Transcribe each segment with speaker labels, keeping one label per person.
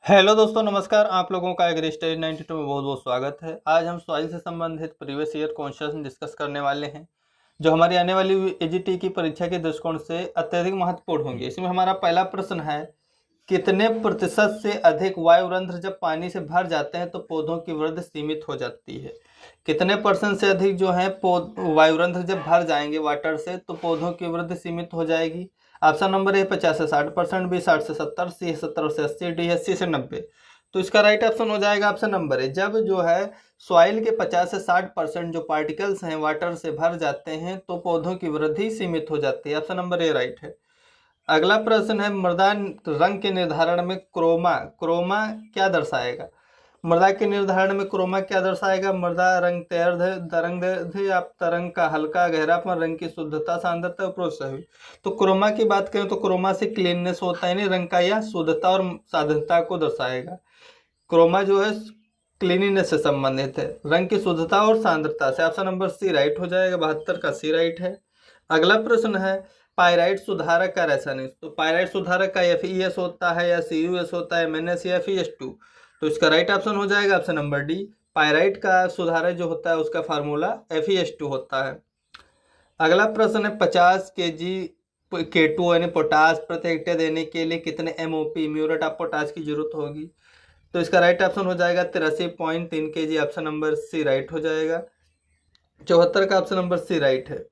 Speaker 1: Hello दोस्तों, नमस्कार। आप लोगों का एग्री स्टेज 92 में बहुत बहुत स्वागत है। आज हम सॉइल से संबंधित प्रीवियस ईयर क्वेश्चन डिस्कस करने वाले हैं जो हमारी आने वाली एजीटी की परीक्षा के दृष्टिकोण से अत्यधिक महत्वपूर्ण होंगे। इसमें हमारा पहला प्रश्न है, कितने प्रतिशत से अधिक वायुरंध्र जब पानी से भर जाते हैं तो पौधों की वृद्धि सीमित हो जाती है। कितने परसेंट से अधिक जो है वायुरंध्र जब भर जाएंगे वाटर से तो पौधों की वृद्धि सीमित हो जाएगी। ऑप्शन नंबर ए 50 से 60%, बी 60 से 70, सी 70 से 80, डी 80 से 90। तो इसका राइट ऑप्शन हो जाएगा ऑप्शन नंबर ए। जब जो है सॉइल के 50 से 60% जो पार्टिकल्स हैं वाटर से भर जाते हैं तो पौधों की वृद्धि सीमित हो जाती है। ऑप्शन नंबर ए राइट है। अगला प्रश्न है, मृदा रंग के निर्धारण में क्रोमा क्रोमा क्या दर्शाएगा। मृदा के निर्धारण में क्रोमा क्या दर्शाएगा। मृदा रंग तरंग या तरंग का हल्का गहरापन, रंग की शुद्धता, सांद्रता, प्रोत्साहन। तो क्रोमा की बात करें तो क्रोमा से क्लीननेस होता है, यानी रंग का या शुद्धता और साधनता को दर्शाएगा। क्रोमा जो है क्लीनिनेस से संबंधित है, रंग की शुद्धता और सांद्रता से। ऑप्शन नंबर सी राइट हो जाएगा, 72 का सी राइट है। अगला प्रश्न है, पाइराइट सुधारक का रासायनिक। तो पाइराइट सुधारक का FeS होता है या CuS होता है, MnS या FeS2। तो इसका राइट ऑप्शन हो जाएगा ऑप्शन नंबर डी। पाइराइट का सुधारक जो होता है उसका फार्मूला FeS2 होता है। अगला प्रश्न है, 50 kg यानी पोटास प्रति हेक्टेयर देने के लिए कितने MOP म्यूरेट ऑफ पोटास की जरूरत होगी। तो इसका राइट ऑप्शन हो जाएगा 83.3 kg। Option number C right हो जाएगा। 74 का ऑप्शन नंबर सी राइट है।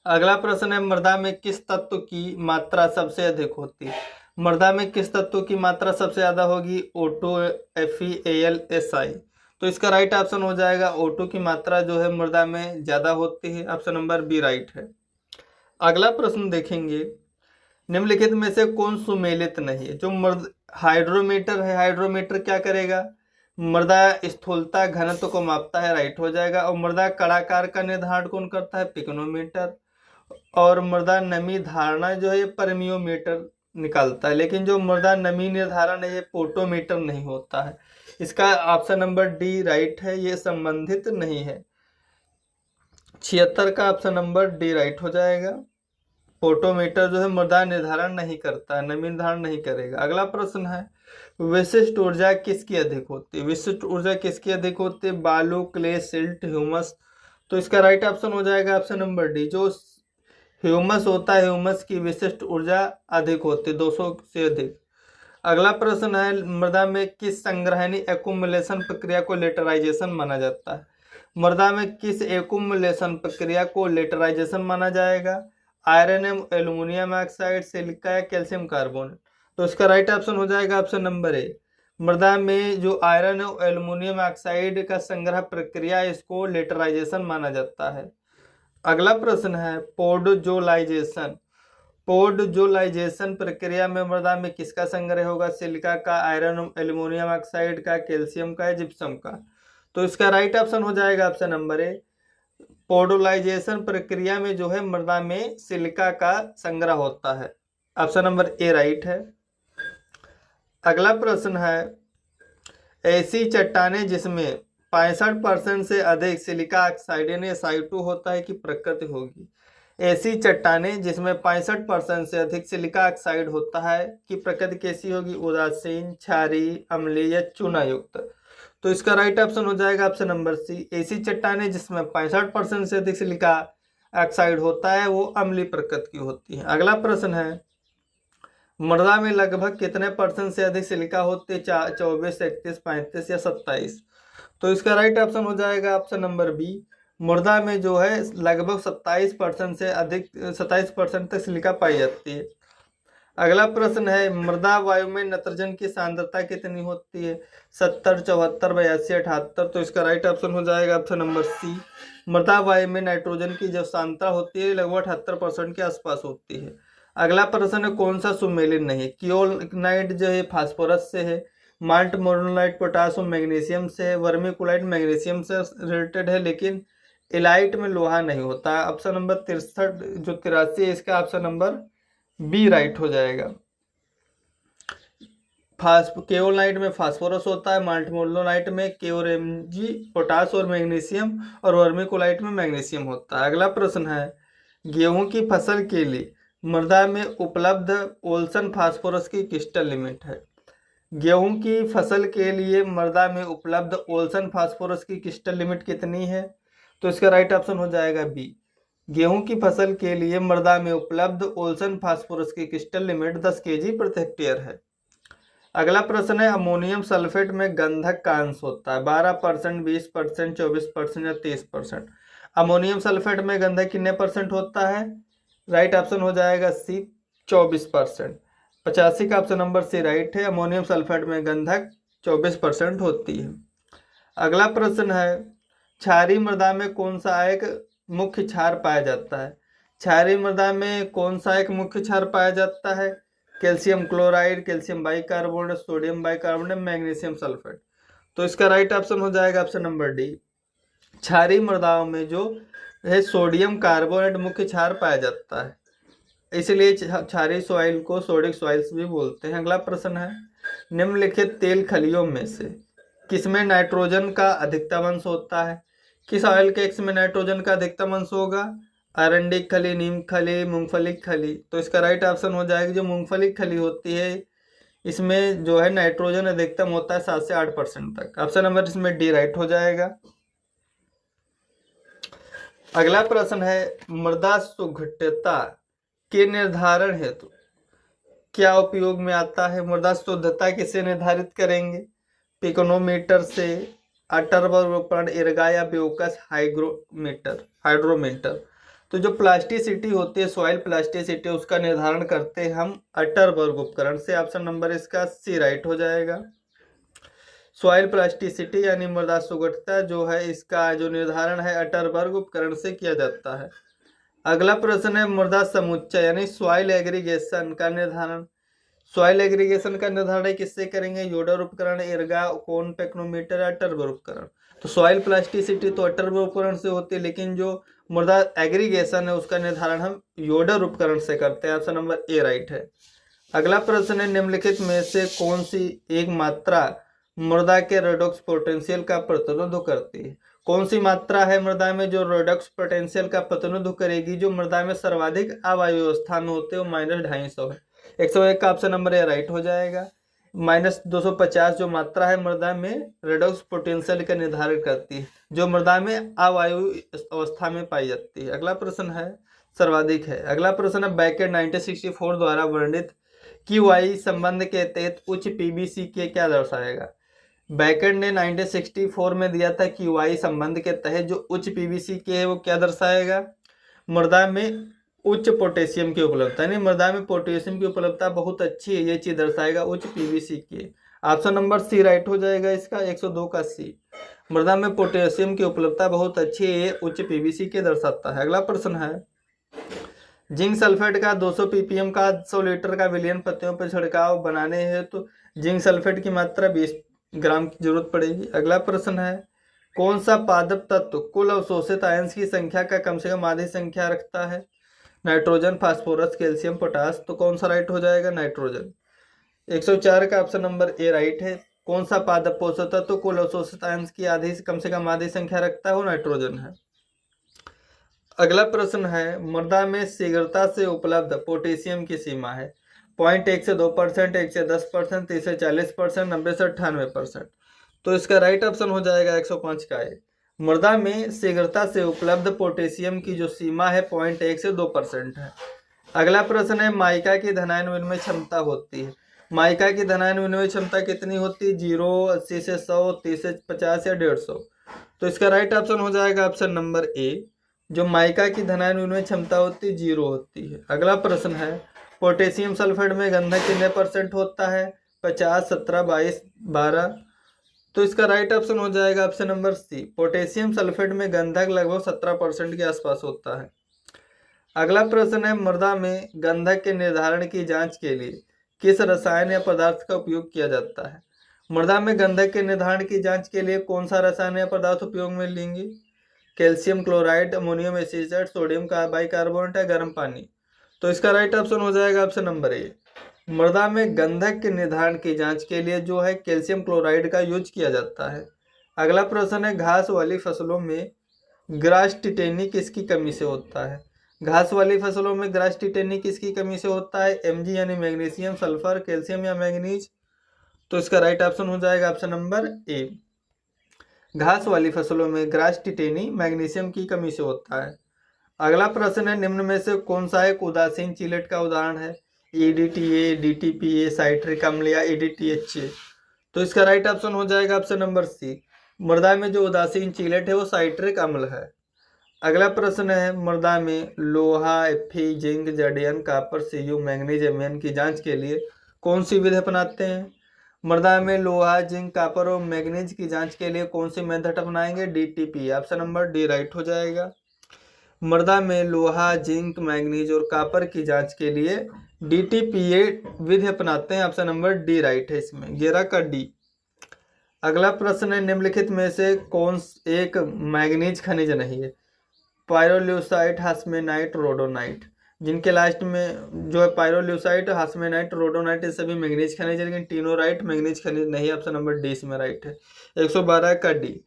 Speaker 1: अगला प्रश्न है, मृदा में किस तत्व की मात्रा सबसे अधिक होती है। मृदा में किस तत्व की मात्रा सबसे ज्यादा होगी। O2, Fe, Al, Si। तो इसका राइट ऑप्शन हो जाएगा O2 की मात्रा जो है मृदा में ज्यादा होती है। ऑप्शन नंबर बी राइट है। अगला प्रश्न देखेंगे, निम्नलिखित में से कौन सुमेलित नहीं है। जो हाइड्रोमीटर है, हाइड्रोमीटर क्या करेगा, मृदा स्थूलता घनत्व को मापता है, राइट हो जाएगा। और मृदा कड़ाकार का निर्धारण कौन करता है, पिग्नोमीटर। और मृदा नमी धारणा जो है ये परमियोमीटर निकालता है। लेकिन जो मृदा नमी निर्धारण है ये पोटोमीटर नहीं होता है। इसका ऑप्शन नंबर डी राइट है, ये संबंधित नहीं है। 76 का ऑप्शन नंबर डी राइट हो जाएगा। पोटोमीटर जो है मृदा निर्धारण नहीं करता है, नमी निर्धारण नहीं करेगा। अगला प्रश्न है, विशिष्ट ऊर्जा किसकी अधिक होती है। विशिष्ट ऊर्जा किसकी अधिक होती है, बालू, क्ले, सिल्ट, ह्यूमस। तो इसका राइट ऑप्शन हो जाएगा ऑप्शन नंबर डी। जो ह्यूमस होता है, ह्यूमस की विशिष्ट ऊर्जा अधिक होती है, 200 से अधिक। अगला प्रश्न है, मृदा में किस संग्रहणी एक्युमुलेशन प्रक्रिया को लेटराइजेशन माना जाता है। मृदा में किस एक्युमुलेशन प्रक्रिया को लेटराइजेशन माना जाएगा। आयरन एल्यूमिनियम ऑक्साइड, सिलिका या कैल्शियम कार्बोनेट। तो इसका राइट ऑप्शन हो जाएगा ऑप्शन नंबर ए। मृदा में जो आयरन और एल्यूमिनियम ऑक्साइड का संग्रह प्रक्रिया है इसको लेटराइजेशन माना जाता है। अगला प्रश्न है, पोडोजोलाइजेशन। पोडोजोलाइजेशन प्रक्रिया में मृदा में किसका संग्रह होगा, सिलिका का, आयरन एल्यूमिनियम ऑक्साइड का, कैल्शियम का या जिप्सम का। तो इसका राइट ऑप्शन हो जाएगा ऑप्शन नंबर ए। पोडोलाइजेशन प्रक्रिया में जो है मृदा में सिलिका का संग्रह होता है। ऑप्शन नंबर ए राइट है। अगला प्रश्न है, ऐसी चट्टानें जिसमें 65% से अधिक सिलिका ऑक्साइड यानी SI2 होता है कि प्रकृति होगी। ऐसी चट्टानें जिसमें 65% से अधिक सिलिका ऑक्साइड होता है कि प्रकृति कैसी होगी, उदासीन, क्षारीय, अम्लीय या चूना युक्त। तो इसका राइट ऑप्शन हो जाएगा ऑप्शन नंबर सी। ऐसी चट्टानें जिसमें 65% से अधिक सिलिका ऑक्साइड होता है वो अम्लीय प्रकृति की होती है। अगला प्रश्न है, मृदा में लगभग कितने परसेंट से अधिक सिलिका होते हैं, 24, 31, 35 या 27। तो इसका राइट ऑप्शन हो जाएगा ऑप्शन नंबर बी। मृदा में जो है लगभग 27% से अधिक 27% तक सिलिका पाई जाती है। अगला प्रश्न है, मृदा वायु में नाइट्रोजन की सांद्रता कितनी होती है, 70, 74, 82, 78। तो इसका राइट ऑप्शन हो जाएगा ऑप्शन नंबर सी। मृदा वायु में नाइट्रोजन की जो सांद्रता होती है लगभग 78% के आसपास होती है। अगला प्रश्न है, कौन सा सुमेलित नहीं है। कियोनाइट जो है फास्फोरस से है, माल्ट मोनोनाइट पोटासियम मैग्नीशियम से है, वर्मिकुलाइट मैग्नीशियम से रिलेटेड है, लेकिन इलाइट में लोहा नहीं होता है। ऑप्शन नंबर 63 जो 83 है इसका ऑप्शन नंबर बी राइट हो जाएगा। केओलाइट में फास्फोरस होता है, माल्टमोलोनाइट में केओरेमजी पोटास और मैग्नीशियम, और वर्मिकुलाइट में मैग्नीशियम होता है। अगला प्रश्न है, गेहूं की फसल के लिए मृदा में उपलब्ध ओल्सन फास्फोरस की क्रिस्टल लिमिट है। गेहूं की फसल के लिए मृदा में उपलब्ध ओल्सन फास्फोरस की क्रिस्टल लिमिट कितनी है? तो इसका राइट ऑप्शन हो जाएगा बी। गेहूं की फसल के लिए मृदा में उपलब्ध ओल्सन फास्फोरस की क्रिस्टल लिमिट 10 केजी प्रति हेक्टेयर है। अगला प्रश्न है, अमोनियम सल्फेट में गंधक का अंश होता है 12%, 20%, 24% या 30%। अमोनियम सल्फेट में गंधक कितने परसेंट होता है? राइट ऑप्शन हो जाएगा सी 24%। 85 का ऑप्शन नंबर सी राइट है। अमोनियम सल्फेट में गंधक 24% होती है। अगला प्रश्न है, क्षारीय मृदा में कौन सा एक मुख्य क्षार पाया जाता है? क्षारीय मृदा में कौन सा एक मुख्य क्षार पाया जाता है? Calcium chloride, calcium bicarbonate, sodium bicarbonate, magnesium sulphate. तो इसका राइट ऑप्शन हो जाएगा ऑप्शन नंबर डी। क्षारीय मृदाओं में जो है सोडियम कार्बोनेट मुख्य क्षार पाया जाता है, इसलिए क्षारीय सॉइल को सोडिक सॉइल्स भी बोलते हैं। अगला प्रश्न है, निम्नलिखित तेल खलियों में से किसमें नाइट्रोजन का अधिकतम अंश होता है? किस ऑयल केक्स में नाइट्रोजन का अधिकतम अंश होगा? अरंडी खली, नीम खली, मूंगफली खली। तो इसका राइट ऑप्शन हो जाएगा जो मूंगफली खली होती है, इसमें जो है नाइट्रोजन अधिकतम होता है 7 से 8% तक। ऑप्शन नंबर इसमें डी राइट हो जाएगा। अगला प्रश्न है, मृदा सुघट्यता के निर्धारण हेतु क्या उपयोग में आता है? मृदा शुद्धता किसे निर्धारित करेंगे? पिकोनोमीटर से, अटरवरोपण, इर्गा या ब्योकस हाइड्रोमीटर। तो जो प्लास्टिसिटी होती है, सॉइल प्लास्टिसिटी, उसका निर्धारण करते हैं हम अटरबर्ग उपकरण से। ऑप्शन नंबर इसका सी राइट हो जाएगा। सॉइल प्लास्टिसिटी यानी मृदा सुघटता जो है, इसका जो निर्धारण है अटरबर्ग उपकरण से किया जाता है। अगला प्रश्न है, मृदा समुच्चय यानी सॉइल एग्रीगेशन का निर्धारण। सॉइल एग्रीगेशन का निर्धारण किससे करेंगे? योडर उपकरण, इर्गा, कोन पेक्नोमीटर, अटरबर्ग उपकरण। तो सॉइल प्लास्टिसिटी तो अटरबर्ग उपकरण से होती है, लेकिन जो मृदा एग्रीगेशन है उसका निर्धारण हम योडर उपकरण से करते हैं। ऑप्शन नंबर ए राइट है। अगला प्रश्न है, निम्नलिखित में से कौन सी एक मात्रा मृदा के रेडॉक्स पोटेंशियल का प्रतिनिधित्व करती है? कौन सी मात्रा है मृदा में जो रेडॉक्स पोटेंशियल का प्रतिनिधित्व करेगी? जो मृदा में सर्वाधिक अवायु स्थान होते हैं वो -250 है। 101 का ऑप्शन नंबर ए राइट हो जाएगा। -250 जो मात्रा है मृदा में रेडॉक्स पोटेंशियल का निर्धारण करती है, जो मृदा में अवायु अवस्था में पाई जाती है। अगला प्रश्न है, सर्वाधिक है। अगला प्रश्न है, बैकेट 1964 द्वारा वर्णित QI संबंध के तहत उच्च PBC के क्या दर्शाएगा? बैकेट ने 1964 में दिया था QI संबंध के तहत जो उच्च PBC के है वो क्या दर्शाएगा? मृदा में उच्च पोटेशियम की उपलब्धता, यानी मृदा में पोटेशियम की उपलब्धता बहुत अच्छी है, ये चीज दर्शाएगा उच्च PBC के। ऑप्शन नंबर सी राइट हो जाएगा इसका। 102 का सी, मृदा में पोटेशियम की उपलब्धता बहुत अच्छी है, उच्च PBC के दर्शाता है। अगला प्रश्न है, जिंक सल्फेट का 200 ppm का 100 लीटर का विलियन पत्तियों पर छिड़काव बनाने हैं तो जिंक सल्फेट की मात्रा 20 ग्राम की जरूरत पड़ेगी। अगला प्रश्न है, कौन सा पादप तत्व कुल अवशोषित आयंस की संख्या का कम से कम आधी संख्या रखता है? Nitrogen, phosphorus, calcium, potash. तो कौन सा राइट हो जाएगा? नाइट्रोजन। 104 का ऑप्शन नंबर ए राइट है। कौन सा पादप पोषक तत्व कुल अवशोषित आयंस की आधी कम से कम आधी संख्या रखता है? वो नाइट्रोजन है। अगला प्रश्न है, मृदा में शीघ्रता से उपलब्ध पोटेशियम की सीमा है 0.1 से 2%, 1 से 10%, 30 से 40%, 90 से 98%। तो इसका राइट ऑप्शन हो जाएगा 105 का है। मृदा में शीघ्रता से उपलब्ध पोटेशियम की जो सीमा है 0.1 से 2% है। अगला प्रश्न है, माइका की धनायन विनिमय क्षमता होती है। माइका की धनायन विनिमय क्षमता कितनी होती है? 0, 80 से 100, 30 से 50 या 150। तो इसका राइट ऑप्शन हो जाएगा ऑप्शन नंबर ए। जो माइका की धनायन विनिमय क्षमता होती है 0 होती है। अगला प्रश्न है, पोटेशियम सल्फेट में गंधक कितने % होता है? 50, 17, 22, 12। तो इसका राइट ऑप्शन हो जाएगा option number C. Potassium sulphate में गंधक लगभग 17% के आसपास होता है। अगला प्रश्न है, मृदा में गंधक के निर्धारण की जांच के लिए किस रसायन या पदार्थ का उपयोग किया जाता है? मृदा में गंधक के निर्धारण की जांच के लिए कौन सा रसायन या पदार्थ उपयोग में लेंगे? Calcium chloride, ammonium acid, sodium bicarbonate या गर्म पानी। तो इसका राइट ऑप्शन हो जाएगा ऑप्शन नंबर ए। मृदा में गंधक के निर्धारण की जांच के लिए जो है कैल्शियम क्लोराइड का यूज किया जाता है। अगला प्रश्न है, घास वाली फसलों में ग्रास टिटेनी किसकी कमी से होता है? घास वाली फसलों में ग्रास टिटेनी किसकी कमी से होता है? Mg यानी मैग्नीशियम, सल्फर, कैल्शियम या मैंगनीज। तो इसका राइट ऑप्शन हो जाएगा ऑप्शन नंबर ए। घास वाली फसलों में ग्रास टिटेनी मैग्नीशियम की कमी से होता है। अगला प्रश्न है, निम्न में से कौन सा एक उदासीन चीलेट का उदाहरण है? EDTA, DTPA, साइट्रिक अम्ल या EDTHA। तो इसका राइट ऑप्शन हो जाएगा ऑप्शन नंबर सी। मृदा में जो उदासीन चीलेट है वो साइट्रिक अम्ल है। अगला प्रश्न है, मृदा में लोहा, Fe, जिंक, जर्डियन, कॉपर, Cu, मैग्नीज, एमएन की जांच के लिए कौन सी विधि अपनाते हैं? मृदा में लोहा, जिंक, कॉपर और मैग्नीज की जांच के लिए कौन सी मेथड अपनाएंगे? DTP। Option number D right हो जाएगा। मृदा में लोहा, जिंक, मैग्नीज और कॉपर की जांच के लिए DTPA विधि अपनाते हैं। ऑप्शन नंबर डी राइट है इसमें, 11 का डी। अगला प्रश्न है, निम्नलिखित में से कौन एक मैग्नीज खनिज नहीं है? पायरोल्यूसाइट, हास्मेनाइट, रोडोनाइट। जिनके लास्ट में जो है पायरोल्यूसाइट, हास्मेनाइट, रोडोनाइट, ये सभी मैग्नीज खनिज है, लेकिन टीनोराइट मैग्नीज खनिज नहीं है। ऑप्शन नंबर डी इसमें राइट है, 112 का डी।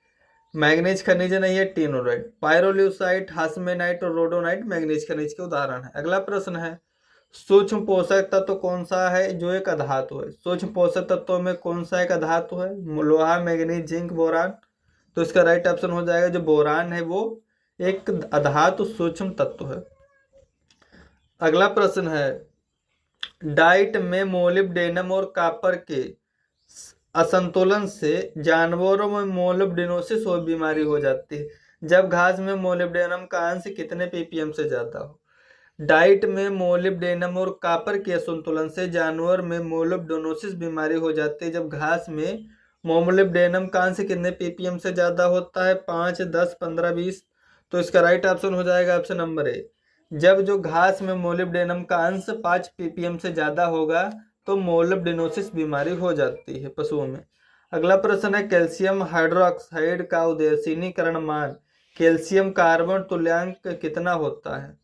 Speaker 1: मैग्नीज खनिज नहीं है, टीनोराइट। पायरोल्यूसाइट, हास्मेनाइट और रोडोनाइट मैग्नीज खनिज के उदाहरण है। अगला प्रश्न है, सूक्ष्म पोषक तत्व कौन सा है जो एक अधातु है? सूक्ष्म पोषक तत्वों में कौन सा एक अधातु है? लोहा, मैग्नीज, जिंक, बोरान। तो इसका राइट ऑप्शन हो जाएगा जो बोरान है वो एक अधातु सूक्ष्म तत्व है। अगला प्रश्न है, डाइट में मोलिब्डेनम और कॉपर के असंतुलन से जानवरों में मोलिब्डेनोसिस हो बीमारी हो जाती है जब घास में मोलिब्डेनम का अंश कितने ppm से ज्यादा हो? डाइट में मोलिब्डेनम और कॉपर के असंतुलन से जानवर में मोलिब्डेनोसिस बीमारी हो जाती है जब घास में मोलिब्डेनम का अंश कितने ppm से ज्यादा होता है? 5, 10, 15, 20। तो इसका राइट ऑप्शन हो जाएगा ऑप्शन नंबर ए। जब जो घास में मोलिब्डेनम का अंश 5 ppm से ज्यादा होगा तो मोलिब्डेनोसिस बीमारी हो जाती है पशुओं में। अगला प्रश्न है, कैल्शियम हाइड्रोक्साइड का उदासीनीकरण मान कैल्शियम कार्बन तुल्यांक कितना होता है?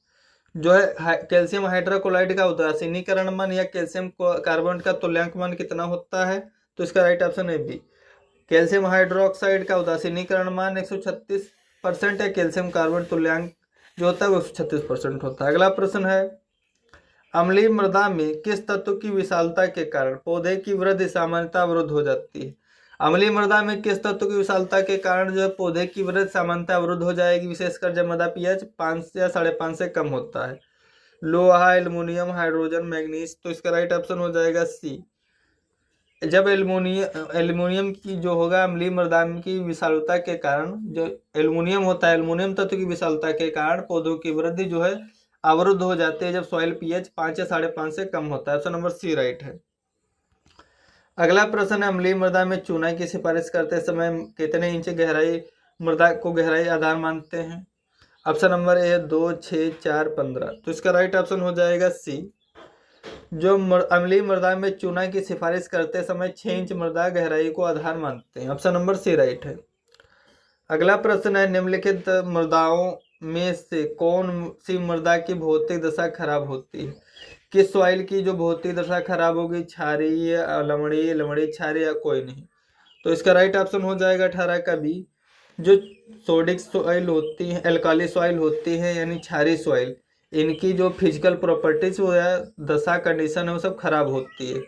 Speaker 1: जो है कैल्शियम हाइड्रोक्लोराइड का उदासीनीकरण मान या कैल्शियम कार्बन का तुल्यांक मान कितना होता है? तो इसका राइट ऑप्शन है बी। कैल्शियम हाइड्रोक्साइड का उदासीनीकरण मान 136% है, कैल्शियम कार्बन तुल्यांक जो होता है वो 136% होता है। अगला प्रश्न है, अम्लीय मृदा में किस तत्व की विशालता के कारण पौधे की वृद्धि सामान्यतः अवरुद्ध हो जाती है? अम्लीय मृदा में किस तत्व की विशालता के कारण जो है पौधे की वृद्धि सामान्यतः अवरुद्ध हो जाएगी, विशेषकर जब मृदा pH 5 या 5.5 से कम होता है? लोहा, एल्युमिनियम, हाइड्रोजन, मैग्नीज। तो इसका राइट ऑप्शन हो जाएगा सी। जब एल्युमिनियम की जो होगा अम्लीय मृदा की विशालता के कारण, जो एल्युमिनियम होता है एल्युमिनियम तत्व की विशालता के कारण पौधों की वृद्धि जो है अवरुद्ध हो जाती है जब सॉइल pH 5 या 5.5 से कम होता है। ऑप्शन नंबर सी राइट है। अगला प्रश्न है, अम्लीय मृदा में चूना की सिफारिश करते समय कितने इंच गहराई मृदा को गहराई आधार मानते हैं? ऑप्शन नंबर ए 2, 6, 4, 15। तो इसका राइट ऑप्शन हो जाएगा सी। जो अम्लीय मृदा में चूना की सिफारिश करते समय 6 इंच मृदा गहराई को आधार मानते हैं। ऑप्शन नंबर सी राइट है। अगला प्रश्न है, निम्नलिखित मृदाओं में से कौन सी मृदा की भौतिक दशा खराब होती है? किस सॉइल की जो भौतिक दशा खराब होगी, क्षारीय, लवणीय, लवणीय क्षारीय या कोई नहीं? तो इसका राइट ऑप्शन हो जाएगा 18 का बी। जो सोडिक सॉइल होती है, एल्काली सॉइल होती है यानी क्षारीय सॉइल, इनकी जो फिजिकल प्रॉपर्टीज वो है दशा कंडीशन है वो सब खराब होती है।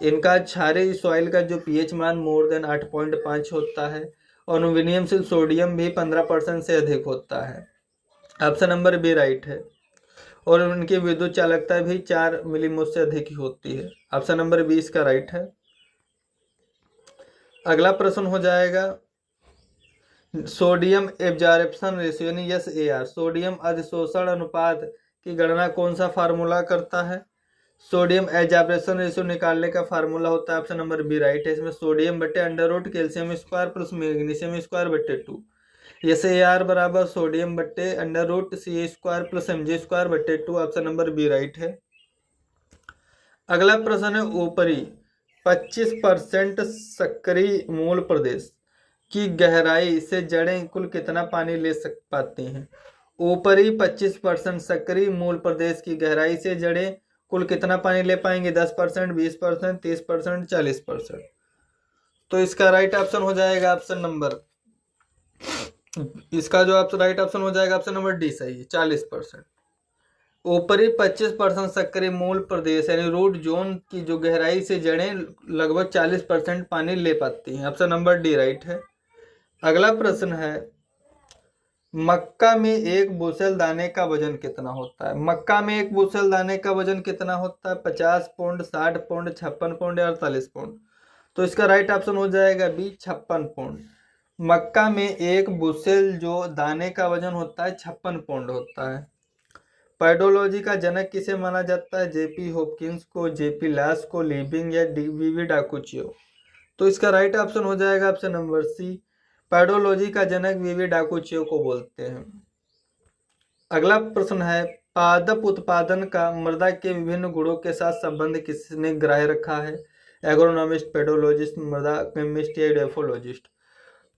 Speaker 1: इनका क्षारीय सॉइल का जो pH मान मोर देन 8.5 होता है और विनियमशील सोडियम भी 15% से अधिक होता है। ऑप्शन नंबर बी राइट है। और उनकी विद्युत चालकता भी 4 मिलीमोल से अधिक ही होती है। ऑप्शन नंबर बी इसका राइट है। अगला प्रश्न हो जाएगा, सोडियम एब्जॉर्प्शन रेशियो यानी SAR, सोडियम अधिशोषण अनुपात की गणना कौन सा फार्मूला करता है? सोडियम एब्जॉर्प्शन रेशियो निकालने का फार्मूला होता है ऑप्शन नंबर बी राइट है। इसमें सोडियम बटे under root calcium square plus magnesium square बटे 2। SAR बराबर सोडियम बटे under root CA square plus MG square बटे 2। ऑप्शन नंबर बी राइट है। अगला प्रश्न है, ऊपरी 25% सक्रिय मूल प्रदेश की गहराई से जड़ें कुल कितना पानी ले पाती हैं? ऊपरी 25% सक्रिय मूल प्रदेश की गहराई से जड़ें कुल कितना पानी ले पाएंगे? 10%, 20%, 30%, 40%। तो इसका राइट ऑप्शन हो जाएगा ऑप्शन नंबर, इसका जो राइट ऑप्शन हो जाएगा ऑप्शन नंबर डी सही है, 40%। ऊपरी 25% सक्रिय मूल प्रदेश यानी रूट जोन की जो गहराई से जड़ें लगभग 40% पानी ले पाती हैं। ऑप्शन नंबर डी राइट है। अगला प्रश्न है, मक्का में एक बुशेल दाने का वजन कितना होता है? मक्का में एक बुशेल दाने का वजन कितना होता है? 50 पौंड, 60 पौंड, 56 पौंड या 48 पौंड? तो इसका राइट ऑप्शन हो जाएगा बी 56 पौंड। मक्का में एक बुशेल जो दाने का वजन होता है 56 पौंड होता है। पैडोलॉजी का जनक किसे माना जाता है? जेपी हॉपकिंस को, जेपी लास को, लिविंग या वीवी डाकुचियो? तो इसका राइट ऑप्शन हो जाएगा ऑप्शन नंबर सी, पैडोलॉजी का जनक वीवी डाकुचियो को बोलते हैं। अगला प्रश्न है, पादप उत्पादन का मृदा के विभिन्न गुणों के साथ संबंध किसने ग्राह्य रखा है? एग्रोनॉमिस्ट, पेडोलॉजिस्ट, मृदा केमिस्ट या एडोफोलॉजिस्ट?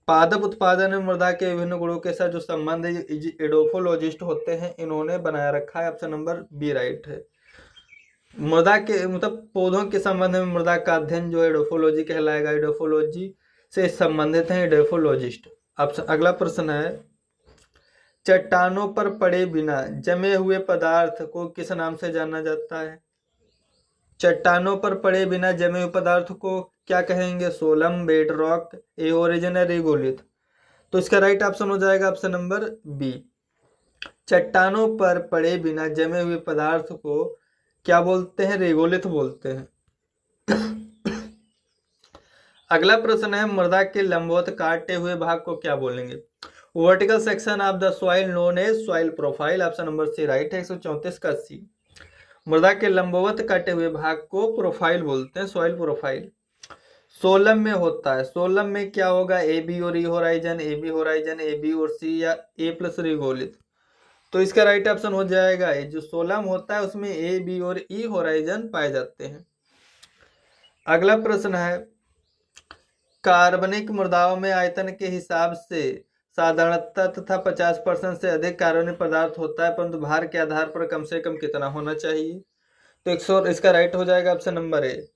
Speaker 1: पादप उत्पादन में मृदा के विभिन्न गुणों के साथ जो संबंध एडोफोलॉजिस्ट होते हैं, इन्होंने बनाया रखा है। ऑप्शन नंबर बी राइट है। मृदा के मतलब पौधों के संबंध में मृदा का अध्ययन जो एडोफोलॉजी कहलाएगा। एडोफोलॉजी से संबंधित हैं एडोफोलॉजिस्ट। ऑप्शन अगला प्रश्न है, चट्टानों पर पड़े बिना जमे हुए पदार्थ को किस नाम से जाना जाता है? चट्टानों पर पड़े बिना जमे हुए पदार्थ को क्या कहेंगे? सोलम, बेड रॉक, एओरिजिन या रेगोलिथ? तो इसका राइट ऑप्शन हो जाएगा ऑप्शन नंबर बी, चट्टानों पर पड़े बिना जमे हुए पदार्थ को क्या बोलते हैं? रेगोलिथ बोलते हैं। अगला प्रश्न है, मृदा के लंबवत काटे हुए भाग को क्या बोलेंगे? Vertical section of the soil known as soil profile. Option number C right है। 134 का सी। मृदा के लंबवत काटे हुए भाग को प्रोफाइल बोलते हैं, सॉइल प्रोफाइल। सोलम में होता है, सोलम में क्या होगा? ए बी और E horizon, A B horizon, A B और सी या ए प्लस रेगोलिथ? तो इसका राइट ऑप्शन हो जाएगा ए। जो सोलम होता है उसमें ए बी और ई होराइजन पाए जाते हैं। अगला प्रश्न है, कार्बनिक मृदाओं में आयतन के हिसाब से साधारणतः तथा 50% से अधिक कार्बनिक पदार्थ होता है, परंतु भार के आधार पर कम से कम कितना होना चाहिए? तो इसका राइट हो जाएगा ऑप्शन नंबर ए।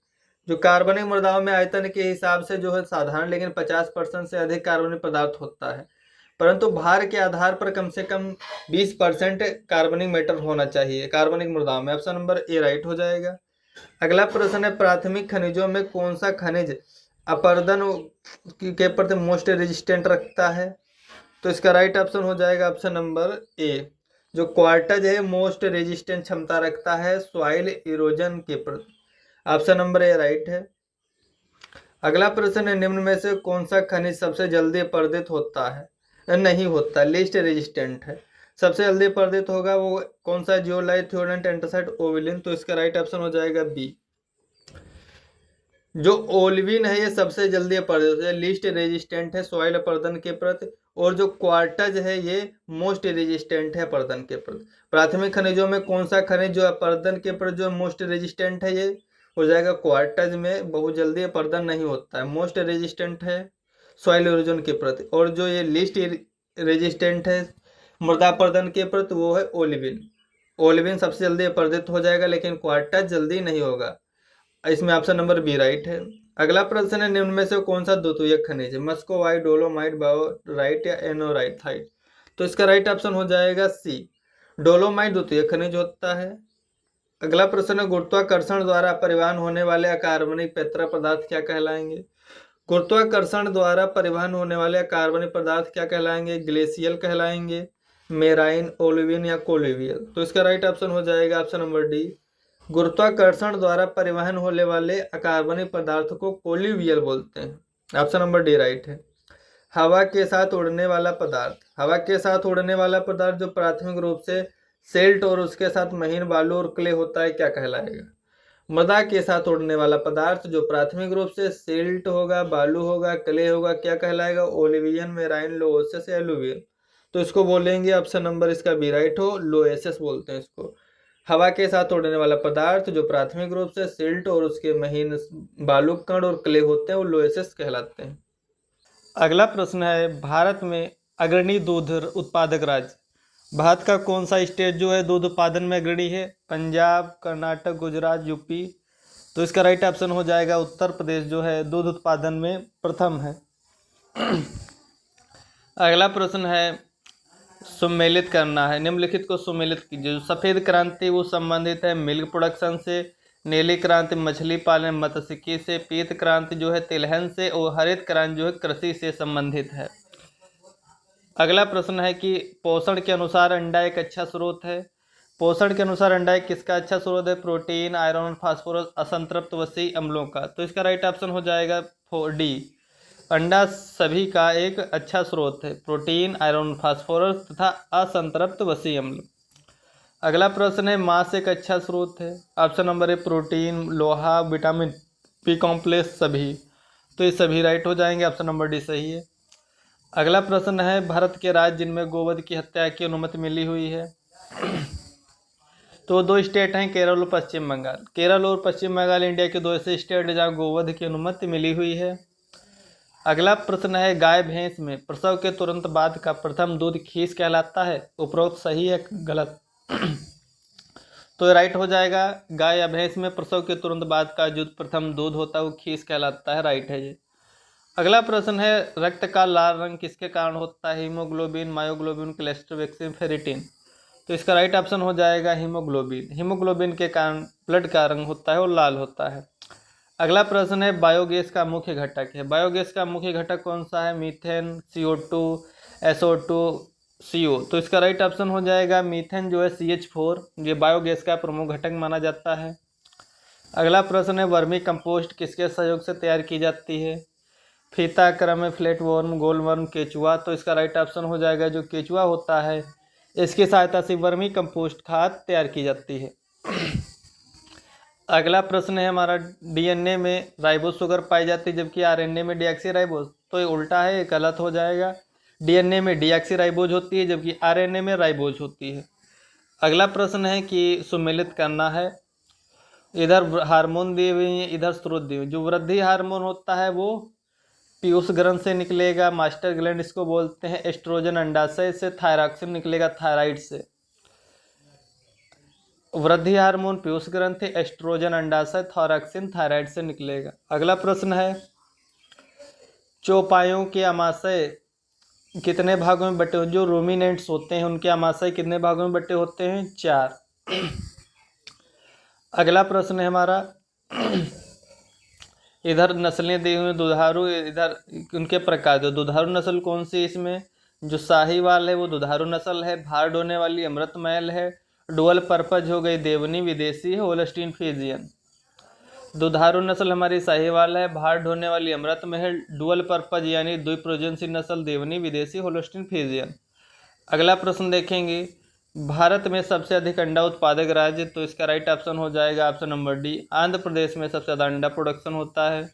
Speaker 1: जो कार्बनिक मृदाओं में आयतन के हिसाब से जो है साधारण लेकिन 50% से अधिक कार्बनिक पदार्थ होता है, परंतु भार के आधार पर कम से कम 20% कार्बनिक मैटर होना चाहिए कार्बनिक मृदाओं में। ऑप्शन नंबर ए राइट हो जाएगा। अगला प्रश्न है, प्राथमिक खनिजों में कौन सा खनिज अपरदन के प्रति मोस्ट रेजिस्टेंट रखता है? तो इसका राइट ऑप्शन हो जाएगा ऑप्शन नंबर ए। जो क्वार्टज है मोस्ट रेजिस्टेंट क्षमता रखता है सॉइल इरोजन के प्रति। ऑप्शन नंबर ए राइट है। अगला प्रश्न है, निम्न में से कौन सा खनिज सबसे जल्दी अपरदित होता है? नहीं होता, लीस्ट रेजिस्टेंट है। सबसे जल्दी अपरदित होगा वो कौन सा? जियोलाइट, थियोडेंट, एंथ्रासाइट, ओविलिन? तो इसका राइट ऑप्शन हो जाएगा बी। जो ओलिविन है ये सबसे जल्दी अपरदित है, लीस्ट रेजिस्टेंट है सॉइल अपरदन के प्रति, और जो क्वार्टज है ये मोस्ट रेजिस्टेंट है अपरदन के प्रति। प्राथमिक खनिजों में कौन सा खनिज जो अपरदन के प्रति जो मोस्ट रेजिस्टेंट है? ये हो जाएगा क्वार्टज में बहुत जल्दी अपरदन नहीं होता है, मोस्ट रेजिस्टेंट है सॉइल इरोजन के प्रति। और जो ये लीस्ट रेजिस्टेंट है मृदा अपरदन के प्रति वो है ओलिविन। ओलिविन सबसे जल्दी अपरदित हो जाएगा लेकिन क्वार्टज जल्दी नहीं होगा। इसमें ऑप्शन नंबर बी राइट है। अगला प्रश्न है, निम्न में से कौन सा द्वितीयक खनिज है? मस्कोवाइट, डोलोमाइट, बायोराइट या एनोराइट? तो इसका राइट ऑप्शन हो जाएगा सी, डोलोमाइट द्वितीयक खनिज होता है। अगला प्रश्न है, गुरुत्वाकर्षण द्वारा परिवहन होने वाले अकार्बनिक पेत्रा पदार्थ क्या कहलाएंगे? गुरुत्वाकर्षण द्वारा परिवहन होने वाले अकार्बनिक पदार्थ क्या कहलाएंगे? ग्लेशियल कहलाएंगे, मेराइन, ओलिविन या कोलिवियल? तो इसका राइट ऑप्शन हो जाएगा ऑप्शन नंबर डी, गुरुत्वाकर्षण द्वारा परिवहन होने वाले अकार्बनिक पदार्थ को कोलिवियल बोलते हैं। ऑप्शन नंबर डी राइट है। हवा के साथ उड़ने वाला पदार्थ, हवा के साथ उड़ने वाला पदार्थ जो प्राथमिक रूप से सेल्ट और उसके साथ महीन बालू और क्ले होता है क्या कहलाएगा? मृदा के साथ उड़ने वाला पदार्थ जो प्राथमिक रूप से सेल्ट होगा, बालू होगा, क्ले होगा, क्या कहलाएगा? ओलिवियन, मेराइन, लोएसिस या एलुवियल? तो इसको बोलेंगे ऑप्शन नंबर इसका बी राइट हो, लोएसिस बोलते हैं इसको। हवा के साथ उड़ने वाला पदार्थ जो प्राथमिक रूप से सिल्ट और उसके महीन बालू कण और क्ले होते हैं वो लोएसिस कहलाते हैं। अगला प्रश्न है, भारत में अग्रणी दूध उत्पादक राज्य, भारत का कौन सा स्टेट जो है दूध उत्पादन में अग्रणी है? पंजाब, कर्नाटक, गुजरात, यूपी? तो इसका राइट ऑप्शन हो जाएगा उत्तर प्रदेश जो है दूध उत्पादन में प्रथम है। अगला प्रश्न है, सुमेलित करना है, निम्नलिखित को सुमेलित कीजिए। जो सफ़ेद क्रांति वो संबंधित है मिल्क प्रोडक्शन से, नीली क्रांति मछली पालन मत्स्यिकी से, पीत क्रांति जो है तिलहन से, और हरित क्रांति जो है कृषि से संबंधित है। अगला प्रश्न है कि पोषण के अनुसार अंडा एक अच्छा स्रोत है। पोषण के अनुसार अंडा एक किसका अच्छा स्रोत है? प्रोटीन, आयरन, फास्फोरस, असंतृप्त वसी अम्लों का। तो इसका राइट ऑप्शन हो जाएगा डी, अंडा सभी का एक अच्छा स्रोत है, प्रोटीन, आयरन, फास्फोरस तथा असंतृप्त वसी अम्ल। अगला प्रश्न है मांस एक अच्छा स्रोत है। ऑप्शन नंबर ए प्रोटीन, लोहा, विटामिन बी कॉम्प्लेक्स सभी। तो ये सभी राइट हो जाएंगे, ऑप्शन नंबर डी सही है। अगला प्रश्न है भारत के राज्य जिनमें गोवध की हत्या की अनुमति मिली हुई है। तो दो स्टेट हैं, केरल और पश्चिम बंगाल। केरल और पश्चिम बंगाल इंडिया के दो ऐसे स्टेट हैं जहाँ गोवध की अनुमति मिली हुई है। अगला प्रश्न है गाय भैंस में प्रसव के तुरंत बाद का प्रथम दूध खीस कहलाता है। उपरोक्त सही है गलत? तो राइट हो जाएगा, गाय या भैंस में प्रसव के तुरंत बाद का जो प्रथम दूध होता है वो खीस कहलाता है, राइट है ये। अगला प्रश्न है रक्त का लाल रंग किसके कारण होता है? हीमोग्लोबिन, मायोग्लोबिन, कोलेस्ट्रोवेक्सिन, फेरिटिन। तो इसका राइट ऑप्शन हो जाएगा हीमोग्लोबिन। हीमोग्लोबिन के कारण ब्लड का रंग होता है और लाल होता है। अगला प्रश्न है बायोगैस का मुख्य घटक है। बायोगैस का मुख्य घटक कौन सा है? Methane, CO2, SO2, CO। तो इसका राइट ऑप्शन हो जाएगा मीथेन जो है CH4, ये बायोगैस का प्रमुख घटक माना जाता है। अगला प्रश्न है वर्मी कंपोस्ट किसके सहयोग से तैयार की जाती है? फीता, क्रम, फ्लैटवर्म, गोलवर्म, केचुआ। तो इसका राइट ऑप्शन हो जाएगा जो केचुआ होता है, इसकी सहायता से वर्मी कंपोस्ट खाद तैयार की जाती है। अगला प्रश्न है हमारा DNA में राइबोस शुगर पाई जाती है जबकि RNA में डीऑक्सीराइबोस। तो ये उल्टा है, ये गलत हो जाएगा। DNA में डीऑक्सीराइबोज होती है जबकि RNA में राइबोज होती है। अगला प्रश्न है कि सुमेलित करना है। इधर हार्मोन दिए हुए हैं, इधर स्रोत दिए हुए। जो वृद्धि हार्मोन होता है वो पीयूष ग्रंथ से निकलेगा, मास्टर ग्लैंड इसको बोलते हैं। एस्ट्रोजन अंडाशय से, थायरॉक्सिन निकलेगा थायराइड से। वृद्धि हार्मोन पीयूष ग्रंथि, एस्ट्रोजन अंडाशय, थायरॉक्सिन थायराइड से निकलेगा। अगला प्रश्न है चौपायों के आमाशय कितने भागों में बटे? जो रूमिनेंट्स होते हैं उनके आमाशय कितने भागों में बटे होते हैं? 4। अगला प्रश्न है हमारा इधर नस्लें दी हुई दुधारू, इधर उनके प्रकार दो। दुधारू नस्ल कौन सी? इसमें जो साहीवाल है वो दुधारू नस्ल है। भार ढोने वाली अमृतमहल है। डुअल पर्पज हो गई देवनी विदेशी है। Holstein Friesian. दुधारू नस्ल हमारी साहीवाल है, भार ढोने वाली अमृतमहल, डुअल पर्पज यानी द्विप्रजनशील नस्ल देवनी विदेशी, होल्स्टीन फ्रीजियन। अगला प्रश्न देखेंगे भारत में सबसे अधिक अंडा उत्पादक राज्य। तो इसका राइट ऑप्शन हो जाएगा option number D, Andhra Pradesh में सबसे ज़्यादा अंडा प्रोडक्शन होता है।